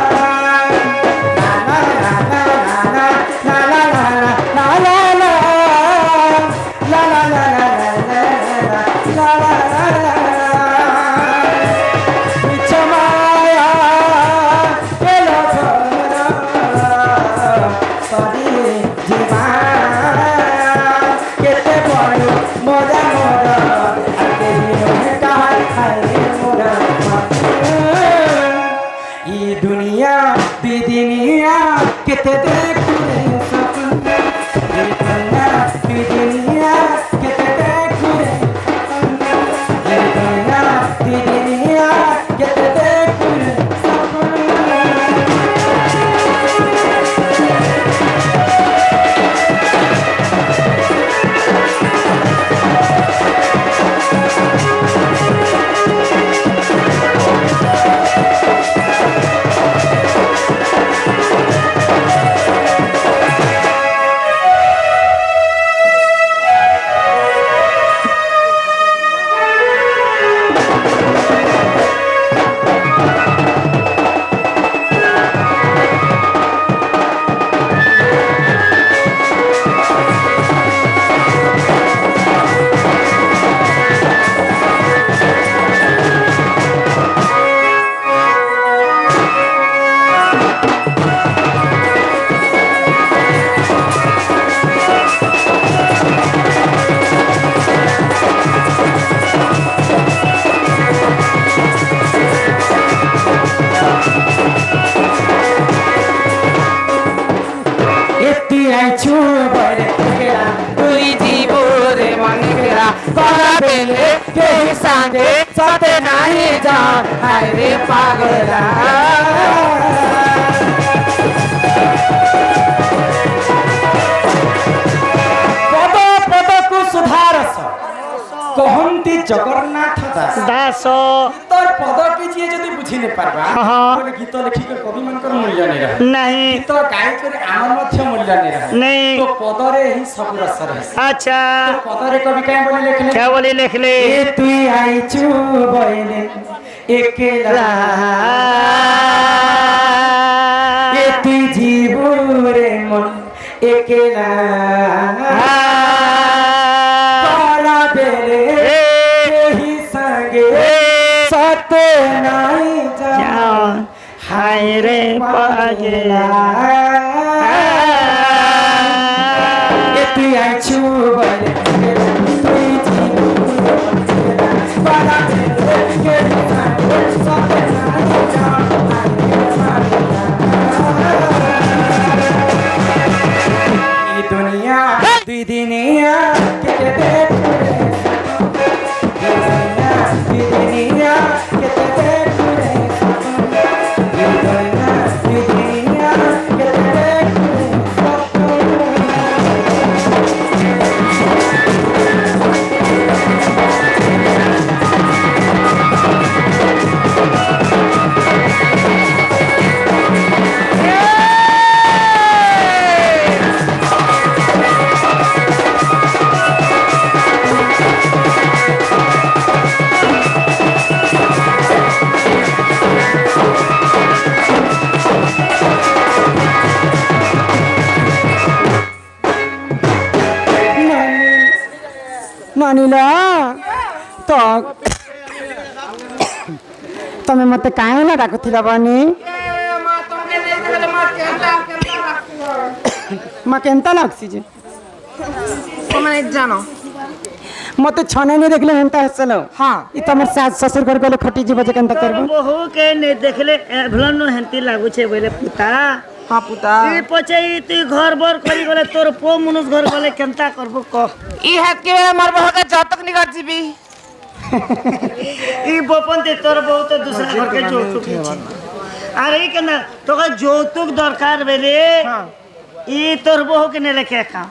दुनिया बेदनिया किते देखूं सपना ये दुनिया बेदनिया किते देखूं सपना ये दुनिया बेदनिया किते देखूं सपना साथे नहीं जा हाय रे पागला पद पद को सुधारस कहंती जगन्नाथ दास दास तोर पद की जे जदी बुझी ने पारबा कोन गीत लिखि के कवि मन कर मूल्य नहीं रहे नहीं गीत गाय कर आम मध्य मूल्य नहीं रहे नहीं तो पद रे ही सब रस रहे अच्छा तो पद रे कवि काहे बोले लिखले क्या बोली लिख ले ए तुई आई छु बइले एकेला ए तुई जीवो रे मन एकेला काला बेरे ही संगे सत नहीं जा हाय रे पागला ए तुई आई छु बइले तुई जीवो काला बेरे ही संगे सत नहीं जा दुनिया दुनिया किते देखूं दुनिया दुनिया किते देखूं दुनिया दुनिया किते देखूं मानिला तो तमे मते काहे ना डाकुथिला बानी माँ केनता लागसी जे जानो मते छने नहीं देखले हेंता हसलो हाँ ई तमर सास ससुर घर गले खटी जीव जे केनता करबो बहु के ने देखले भलन हेंती लागु छे बोले पुता हाँ पुता ई पछे ई तू घर बर करी गले तोर पो मनुष घर गले केनता करबो क ई हाथ के मार बह के जातक निकट जीबी ई बपनते तोर बहुत दूसरा घर के जोतुक अरे ई केना तो का जोतुक दरकार बेले ई तोर बहु के ने लेके का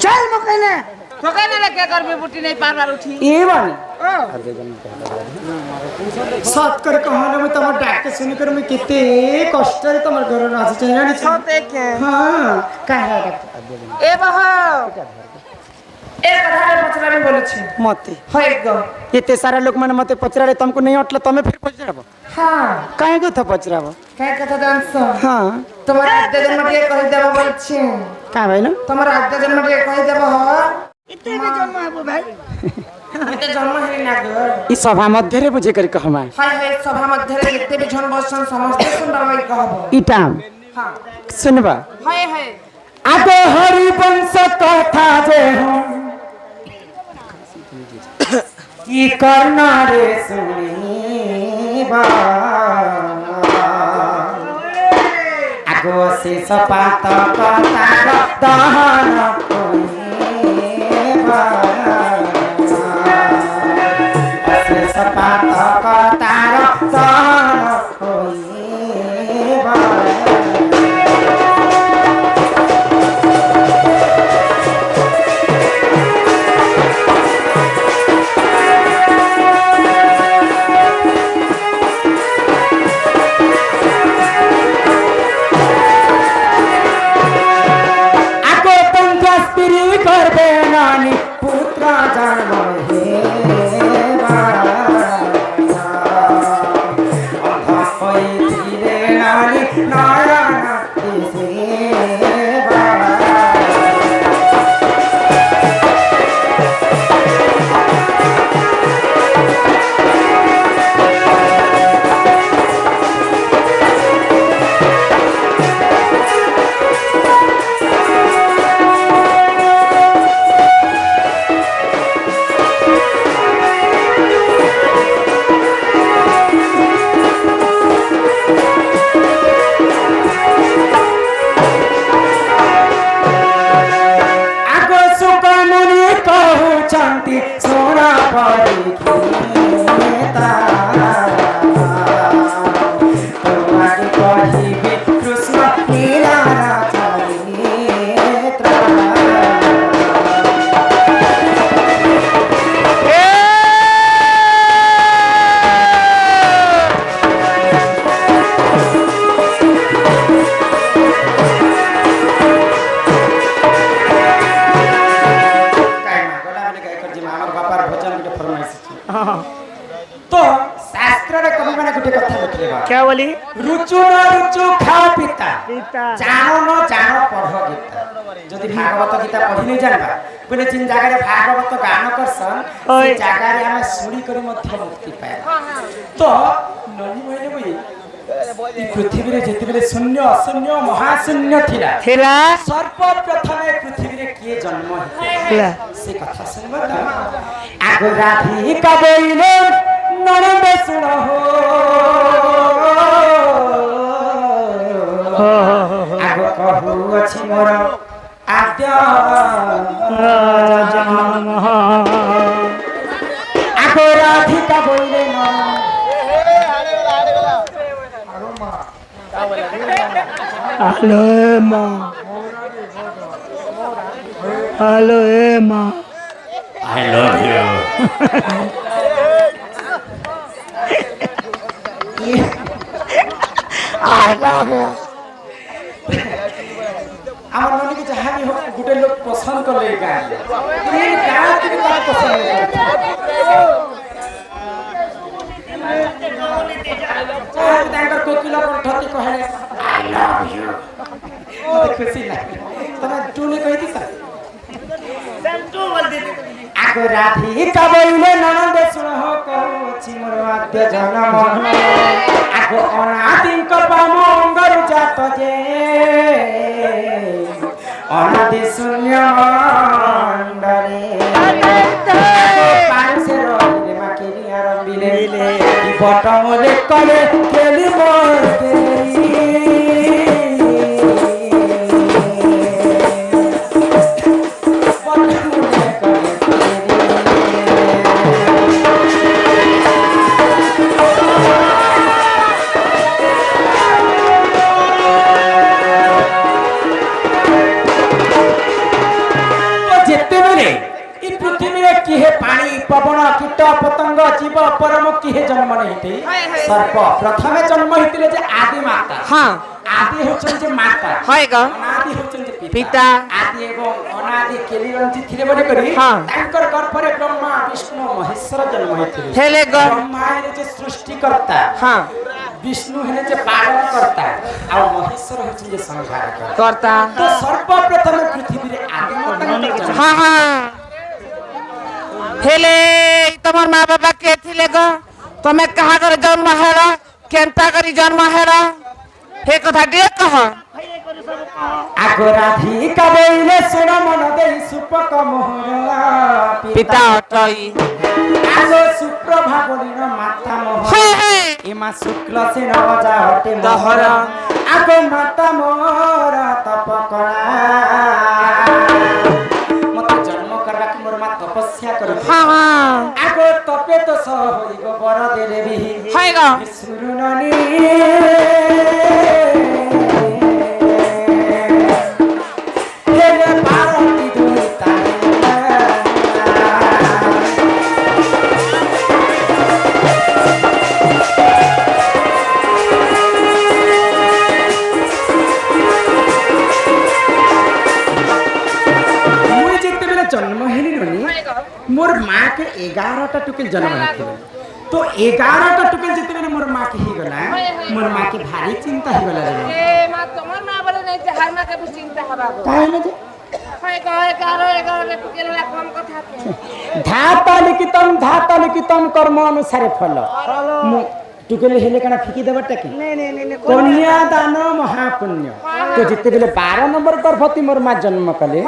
चल मकने तो कहने लगे करबे बुटी नहीं पार बार उठी ई बानी सात कर कहने में तमर डाक के सुन कर मैं कितने कष्ट रे तमर घर ना से जानी तो देखे हां काहे डाक ए बह ଏ କଥାରେ ପଚରାବି ବୋଲୁଛି ମତେ ହଏ ଗো ଏତେ ସାରା ଲୋକମାନେ ମତେ ପଚରାରେ ତମକୁ ନେଇ ଅଟଲ ତମେ ଫେର ପଚରାବ ହଁ କାହିଁ କଥା ପଚରାବ କାଇଁ କଥା ଜାଣିଛ ହଁ তোমার আদ্য জন্ম ଟିକେ କହିଦେବ বলছি କାଁ ଭାଇଲ তোমার আদ্য জন্ম ଟିକେ କହିଦେବ এতে भी জন্ম হবো ভাই এতে জন্ম হেই না গো ই সভা ମଧ୍ୟରେ বুঝে କରି কহমা হাই হাই সভা মধ্যে যেতে বি জন বসন সমস্ত শুনবা হই কহব ইটা হ্যাঁ শুনবা হাই হাই আগে হরিবংশ কথা যে কি কর্ণরে শুনিবা আগো শেষ পাত কথার দহন করিবা শেষ পাত কথার দহন করিবা করবে নানি পুত্র জন্ম হইছিলে নানি নারায়ণ କହୁଛନ୍ତି ଶୁଣ ପରୀକ୍ଷିତା ତୁମକୁ କହିବି କୃଷ୍ଣ ଲୀଳାର ଚରିତ୍ର तो शास्त्र रे कवि माने गुटे कथा लिखले बा क्या बोली रुचु न रुचु खाओ पिता पिता जानो न जानो पढ़ो गीता जदि भागवत गीता पढ़ी नहीं जानबा बोले जिन जगह रे भागवत गान करसन से जगह रे हम सुनी करी मध्य मुक्ति पाए तो ननी मोइले बई ई पृथ्वी रे जेते बेले शून्य अशून्य महाशून्य थिला सर्व प्रथमे पृथ्वी रे किए जन्म हिला से कथा सुनबा त आगो राधी कबैले नरम सुन हो आगो कहू अछि मोर आद्य जन्म आगो राधी कबैले हेलो माँ हेलो माँ I love you. আমার মনে কি যাহা হোক গোটে লোক পছন্দ করলে গান এই গান থেকে তারা পছন্দ করে তাঙ্কর কোকিলা কণ্ঠটি কহে আই লাভ ইউ মতে খুশি লাগে তুমি টুনি কইতি স্যার तू बोल दे आगो राधी कबैले ननंद सुन हो कहूछि मोर आद्य जन्म आगो अनादिक पामंगरु जात जे अनादि शून्य मंडले पारसे रहिले माकेरी आरंभिले बटमले कले केली मोते पवन कीट पतंग जीव परम किहे जन्म नहीं सर्प प्रथमे जन्म होते जे आदि माता हाँ আদি হচ্ছেন যে মাতা হয় গো অনাদি হচ্ছেন যে পিতা। আদি এবং অনাদি কেলি রঞ্জিত থিরে বলে করি হ্যাঁ। তাঙ্কর গর্ভরে ব্রহ্মা বিষ্ণু মহেশ্বর জন্ম হয়েছিল হেলে গো ব্রহ্মা এর যে সৃষ্টিকর্তা হ্যাঁ বিষ্ণু হেলে যে পালনকর্তা আর মহেশ্বর হচ্ছেন যে সংহারকর্তা কর্তা তো সর্বপ্রথমে পৃথিবীর আদি মাতা হ্যাঁ হ্যাঁ হেলে তোমার মা বাবা কে ଥିଲେ গো তুমি কাহা করে জন্ম হেল কেনতা করি জন্ম হেল হে কথা দিয়ে কহ আগরাধিকা বইলে শুণ মন দেই সুপক মোহরা পিতা অটই আগ সুপ্রভা বলিন মাতা মোহর হে হে ইমা শুক্ল সেন যা হটে দহর। মোহর আগ মাতা মোর তপ করা মতে জন্ম করবা কি মোর মা তপস্যা করবে হ্যাঁ হ্যাঁ আগ তপে তো সহ হইব বর দেলে বিহি হয় গো শুনুননি হেলে পারতি দুই তাহিলা মুই যেতেবেলে জন্ম হেলি ননি মোর মাকে 11টা টুকেল জন্ম হয়েছিল তো 11টা টুকেল যেতেবেলে মোর মাকে হইগলা মোর মাকে ভারী চিন্তা হইগলা রে এ মা তোমার মা বলে নাই যে হার মাকে বি চিন্তা হবা গো তাহলে যে হয় কয় কারো এগারে টুকেল হলা কম কথা কে ধাতা লিখিতম কর্ম অনুসারে ফল টুকেল হেলে কানা ফিকি দেবারটা কি কন্যা দান মহাপুণ্য তো যেতেবেলে 12 নম্বর গর্ভবতী মোর মা জন্ম কলে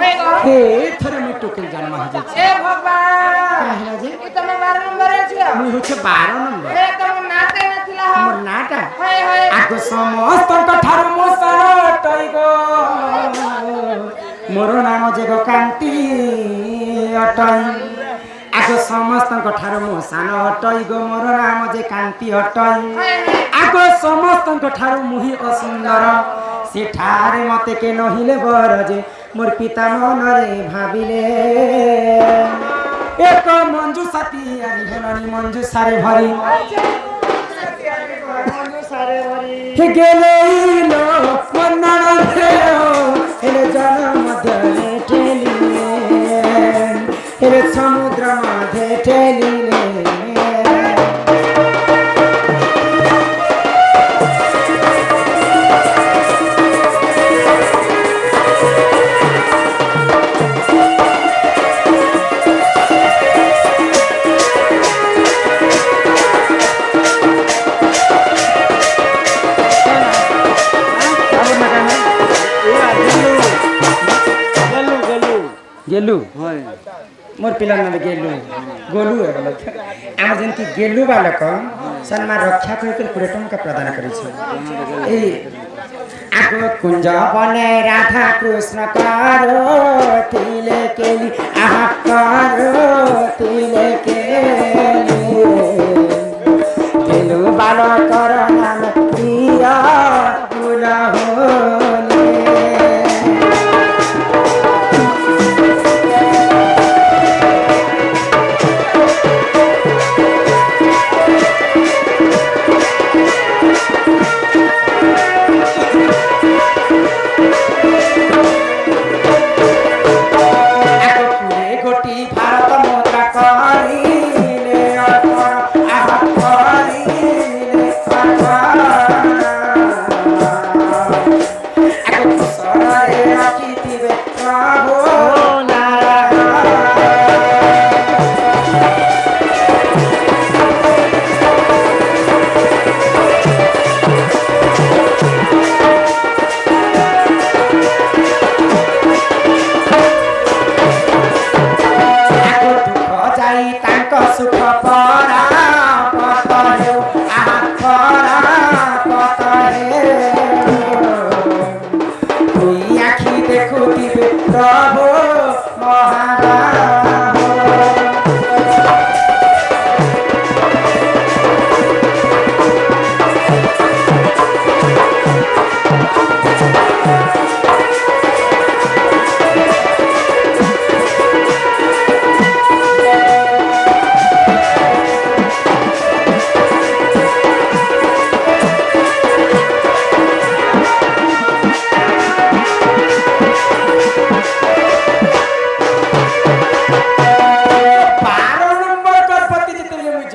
হে থরে মু টুকেল জন্ম হয়েছে এ ভগবান কাহিলা যে ই তুমি 12 নম্বরে ছিল মুই হচ্ছে 12 নম্বর এ তোমার নাতে নথিলা মোর নাটা হয় হয় আগ সমস্তଙ୍କ ଠାରୁ ମୋ ସାରଟଇ ଗୋ ମୋର ନାମ ଯେ ଗୋ କାନ୍ତି ଅଟଇ ଆଗ ସମସ୍ତଙ୍କ ଠାରୁ ମୋ ସାନ ଅଟଇ ଗୋ ମୋର ନାମ ଯେ କାନ୍ତି ଅଟଇ ଆଗ ସମସ୍ତଙ୍କ ଠାରୁ ମୁହିଁ ଅସୁନ୍ଦର ସେଠାରେ ମତେ କେ ନହିଲେ ବର ଯେ ମୋର ପିତା ମନରେ ଭାବିଲେ ଏକ ମଞ୍ଜୁ ସାଥୀ ଆଜି ହେଲାଣି ମଞ୍ଜୁ ସାରେ ଭରି হে গেলেইলো মন্নন খেলো হেলে জল মধ্যে ঠেলিলেন হেলে সমুদ্র মাঝে ঠেলিলেন গেলু মোর পিলার নামে গেলু গোলু আমার যেমন গেলু বালক সম্মান রক্ষা করে 20 টঙ্কা প্রদান করেছে এই আগ কুঞ্জ বনে রাধা কৃষ্ণ কারো তিলে কেলি আহা কারো তিলে কেলি গেলু বালকর নাম প্রিয়া ফুল হলে গোটি ভারত মোটা করিলে অর্পণ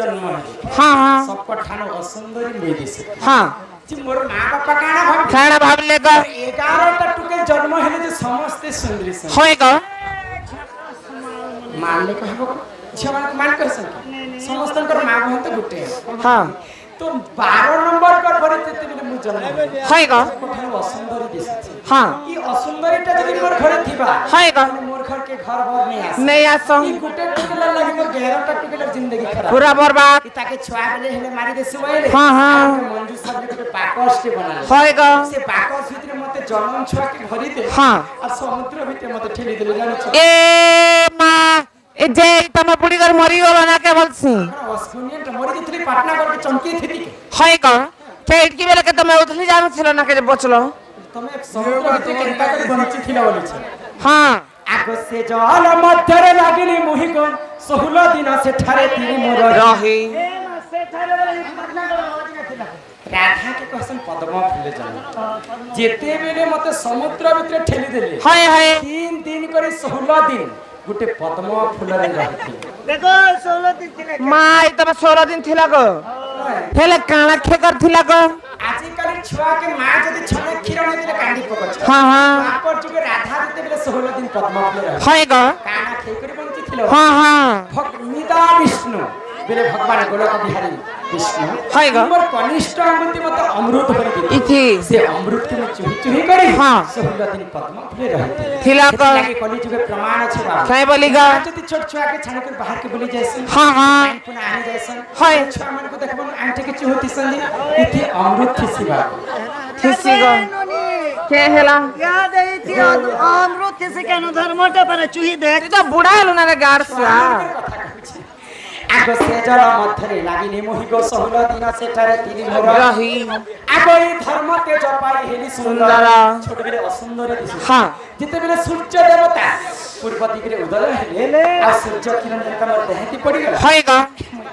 जन्म है हाँ हाँ सबको ठानो असुंदरी मुई दिसे हाँ जी मोर मां बापा काना भाब खाना भावले का 11टा टुके जन्म हेले जे समस्त सुंदरी सन होय का मानले कहबो झिया मान करसन समस्तनकर मां बहन तो गुटे हाँ तो 12 नंबर पर परिचित बिले मु जन्म होय का ठानो असुंदरी दिसे हाँ ई असुंदरीटा जदि मोर घरे थिबा होय का मोर घर के घर भर नहीं आसे नहीं आसो ई गुटे टुकला लागि मोर 11टा टुकला जिंदगी खराब पूरा बर्बाद ताके छुआ बेले हेले मारी दे सुबैले हाँ, हाँ। मंजू सब के पाकस के बनाले होय का से पाकस भितरे मते जनम छुआ के भरी दे हाँ। और समुद्र भितरे मते ठेली देले जाने छ ए माँ ए जे तमे बुढ़ी कर मरी गलो ना के बोलसी अस्कुनियन तो मरी दिथली पाटना करके चमकी थी के होय का के इटकी बेले के तमे उठली जानो छिलो ना के जे बचलो तमे समुद्र भितरे केनता कर बंची थिला बोली छ हाँ आगो से जल मध्यरे लागिली मोहिको 16 दिन सेठारे तिनी मोर रही राधा के कहसन पद्म फूले जाने जेते बेले मते समुद्र भितरे ठेली देले हाय हाय 3 दिन करे 16 दिन गुटे पद्म फूलरे रहती देखो 16 दिन थिला माँ ई तमे 16 दिन थिला को हेले काना खेकर थिला को आजिकाली छुआ के मां जदी छने क्षीर नै दिले कांडी पकछ हाँ हाँ पर जुगे राधा देते बेले 16 दिन पद्म फूले रह होय का काना खेकरी बंची थिलो हाँ हाँ भगमिदा विष्णु बेले भगवान गोलक बिहारी विष्णु हाय गा। मोर कनिष्ठ अंगुति मत अमृत भरी दी इथि से अमृत के चुही चुही करी हाँ। 16 दिन पद्म फूले रहते थिला को लागे कली जुगे प्रमाण छै बाबू काय बोलीगा जति छोट छुआ के छाने कर बाहर के बोली जैसन हाँ हाँ पुना आने जैसन हाय। छुआ मन को देखबन आंटी के चुहती संदी इति अमृत थिसी बाबू थिसी गो के हेला याद आई थी अमृत से केन धर्मटा पर चुही दे तू तो बुढ़ा हेलो ना रे गारसुआ आगो से जल मध्यरे लागिने मोहिको 16 दिन सेठारे तिनी मोर रही आगो ई धर्म तेज पाई हेली सुंदर सुंदर। छोट बेले असुंदर दिसु हाँ जिते बेले सूर्य देवता पूर्व दिगरे उदय हेले आ सूर्य किरण कमर देहती पड़ी गला होय का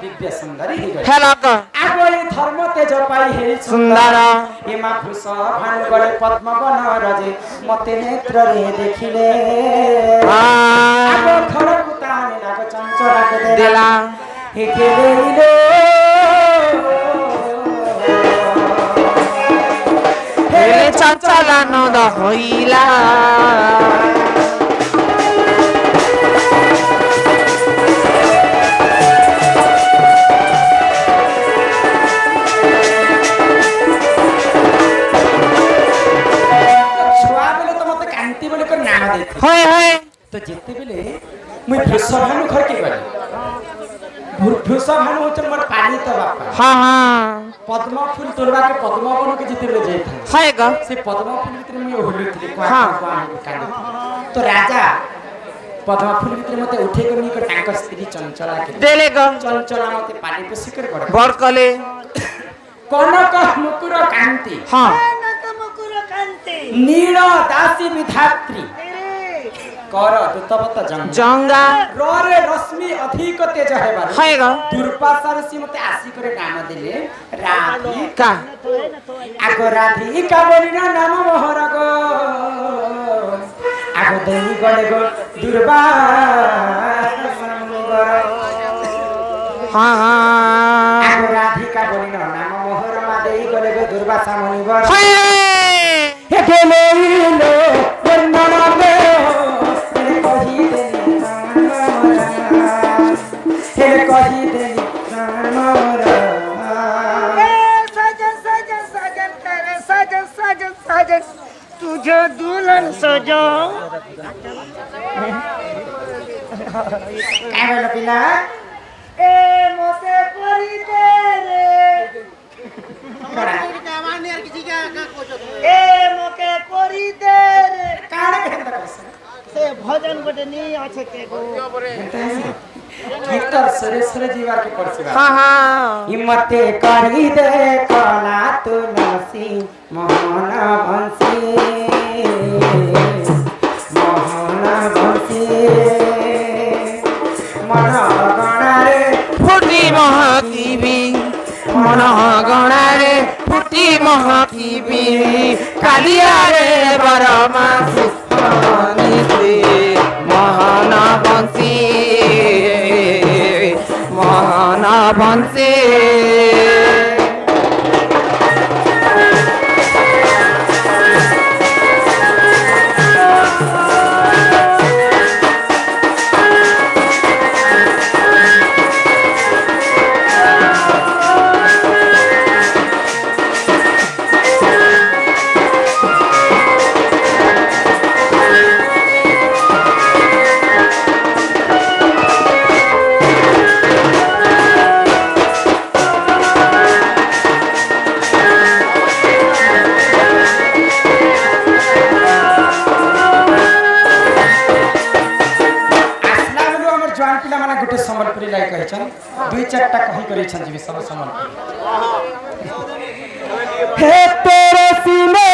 दिव्य सुंदरी ही गई हेला का आगो ई धर्म तेज पाई हेली सुंदर। ए माफुस भानु गले पद्म बन रजे मते नेत्र रे देखिले हाँ आगो खरकुताने नाग चंचला के देला हे केलेलो हेले चंचला नद होइला छुआ बेले तो मते कांति बोले कर नाम दे होय होय तो जेते बेले मुई भृषभानु घर के गले भृषभानु होचन मोर पानी तो बापा हाँ हाँ पद्म फूल तोड़वा के पद्म बन के जेते बेले जाई था होय का से पद्म फूल भीतर मुई ओहलुतली हाँ। तो राजा पद्म फूल भीतर मते उठे कर नी कर तांकर स्त्री चंचला के देले का चंचला मते पानी पे सिकर कर बरकले कनक मुकुर कांति हाँ मुकुर कांति नील दासी विधात्री कर दुतवत जंग जंगा रे रश्मि अधिक तेज हेबार होय का दुर्वासा ऋषि मते आसी करे नाम दिले राधिका का आगो राधिका बोलिना नाम मोहर गो आगो देही गले गो दुर्वासा हाँ हाँ आगो राधिका बोलिना नाम मोहर मा देही गले गो दुर्वासा मुनिवर होय हे गेले लो वंदना दे हे कहि देनी हे कहि देनी सजन सजन सजन तेरे सजन सजन सजन तुझे दुल्हन सजो काय बोलो पिला ए मोते परी तेरे ए मोके परी तेरे काण केंद्र कसं से भजन बटे नी আছে के गो कीर्तन सरे सरे जीवार के पड़सी बा हाँ हाँ हिम्मते करी दे कला तुलसी मोहन बंसी मन गणारे फुटी महाकीबी मन गणारे फुटी महाकीबी कालिया रे बरमा सुहानी महाना बंसी महाना कौन से सम्बलपुरी लाई कहछन दुई चारटा कही करेछन जी सब सम्बलपुरी हे तेरे सीने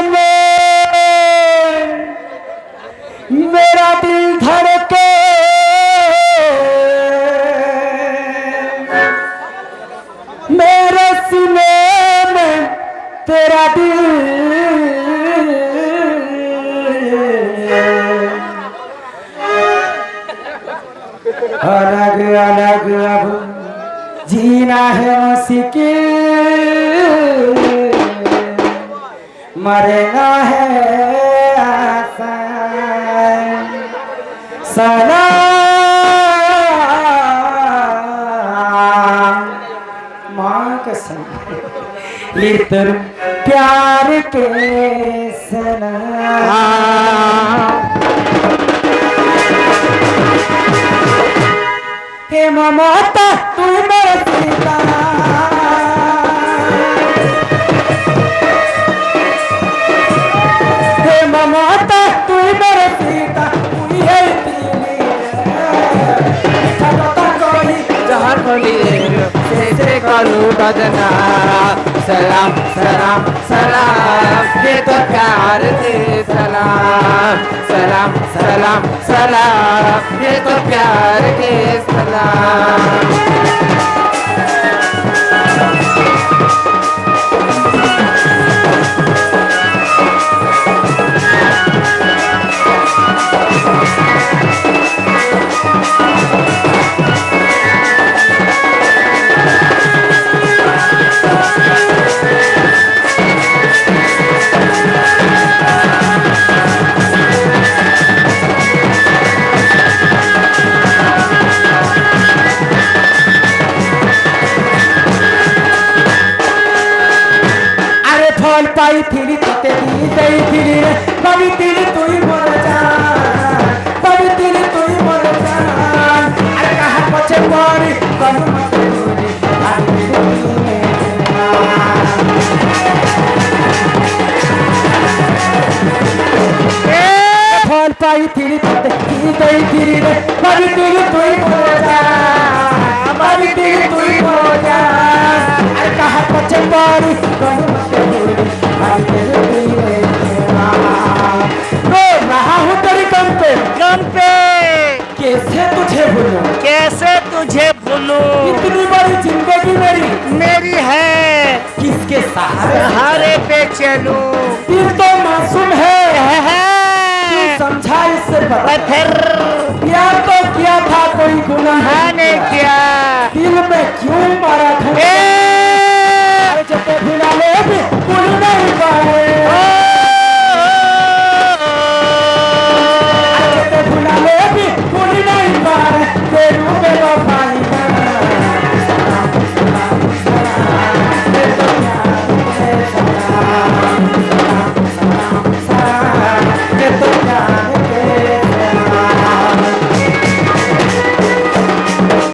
में मेरा दिल धड़के मेरे सीने में तेरा दिल अलग अलग अब जीना है मुश्किल मरना है आसान सलाम माँ कसम ये तेरे प्यार के सलाम हे ममता तू मेरे सीता हे ममता तू मेरे सीता तू है कोई जहर खोली से करूँ बदना सलाम सलाम सलाम ये तो प्यार के सलाम सलाम सलाम सलाम ये तो प्यार के सलाम पाई फिर ते दी दई फिर कभी तेरे तू ही मर जा कभी तेरे तू ही मर जा अरे कहाँ पछे पड़ी कभी मत भूली फल पाई फिर ते दी दई फिर कभी तेरे तू ही मर जा कभी तेरे तू ही मर जा अरे कहाँ पछे पड़ी कभी मत भूली रहा हूँ तेरी गम पे कैसे तुझे भूलूं कैसे तुझे भूलूं इतनी बड़ी जिंदगी मेरी है किसके सहारे सहारे पे चलूं दिल तो मासूम है तू समझा इससे फिर प्यार तो किया था कोई गुनाह ने क्या दिल में क्यों मारा था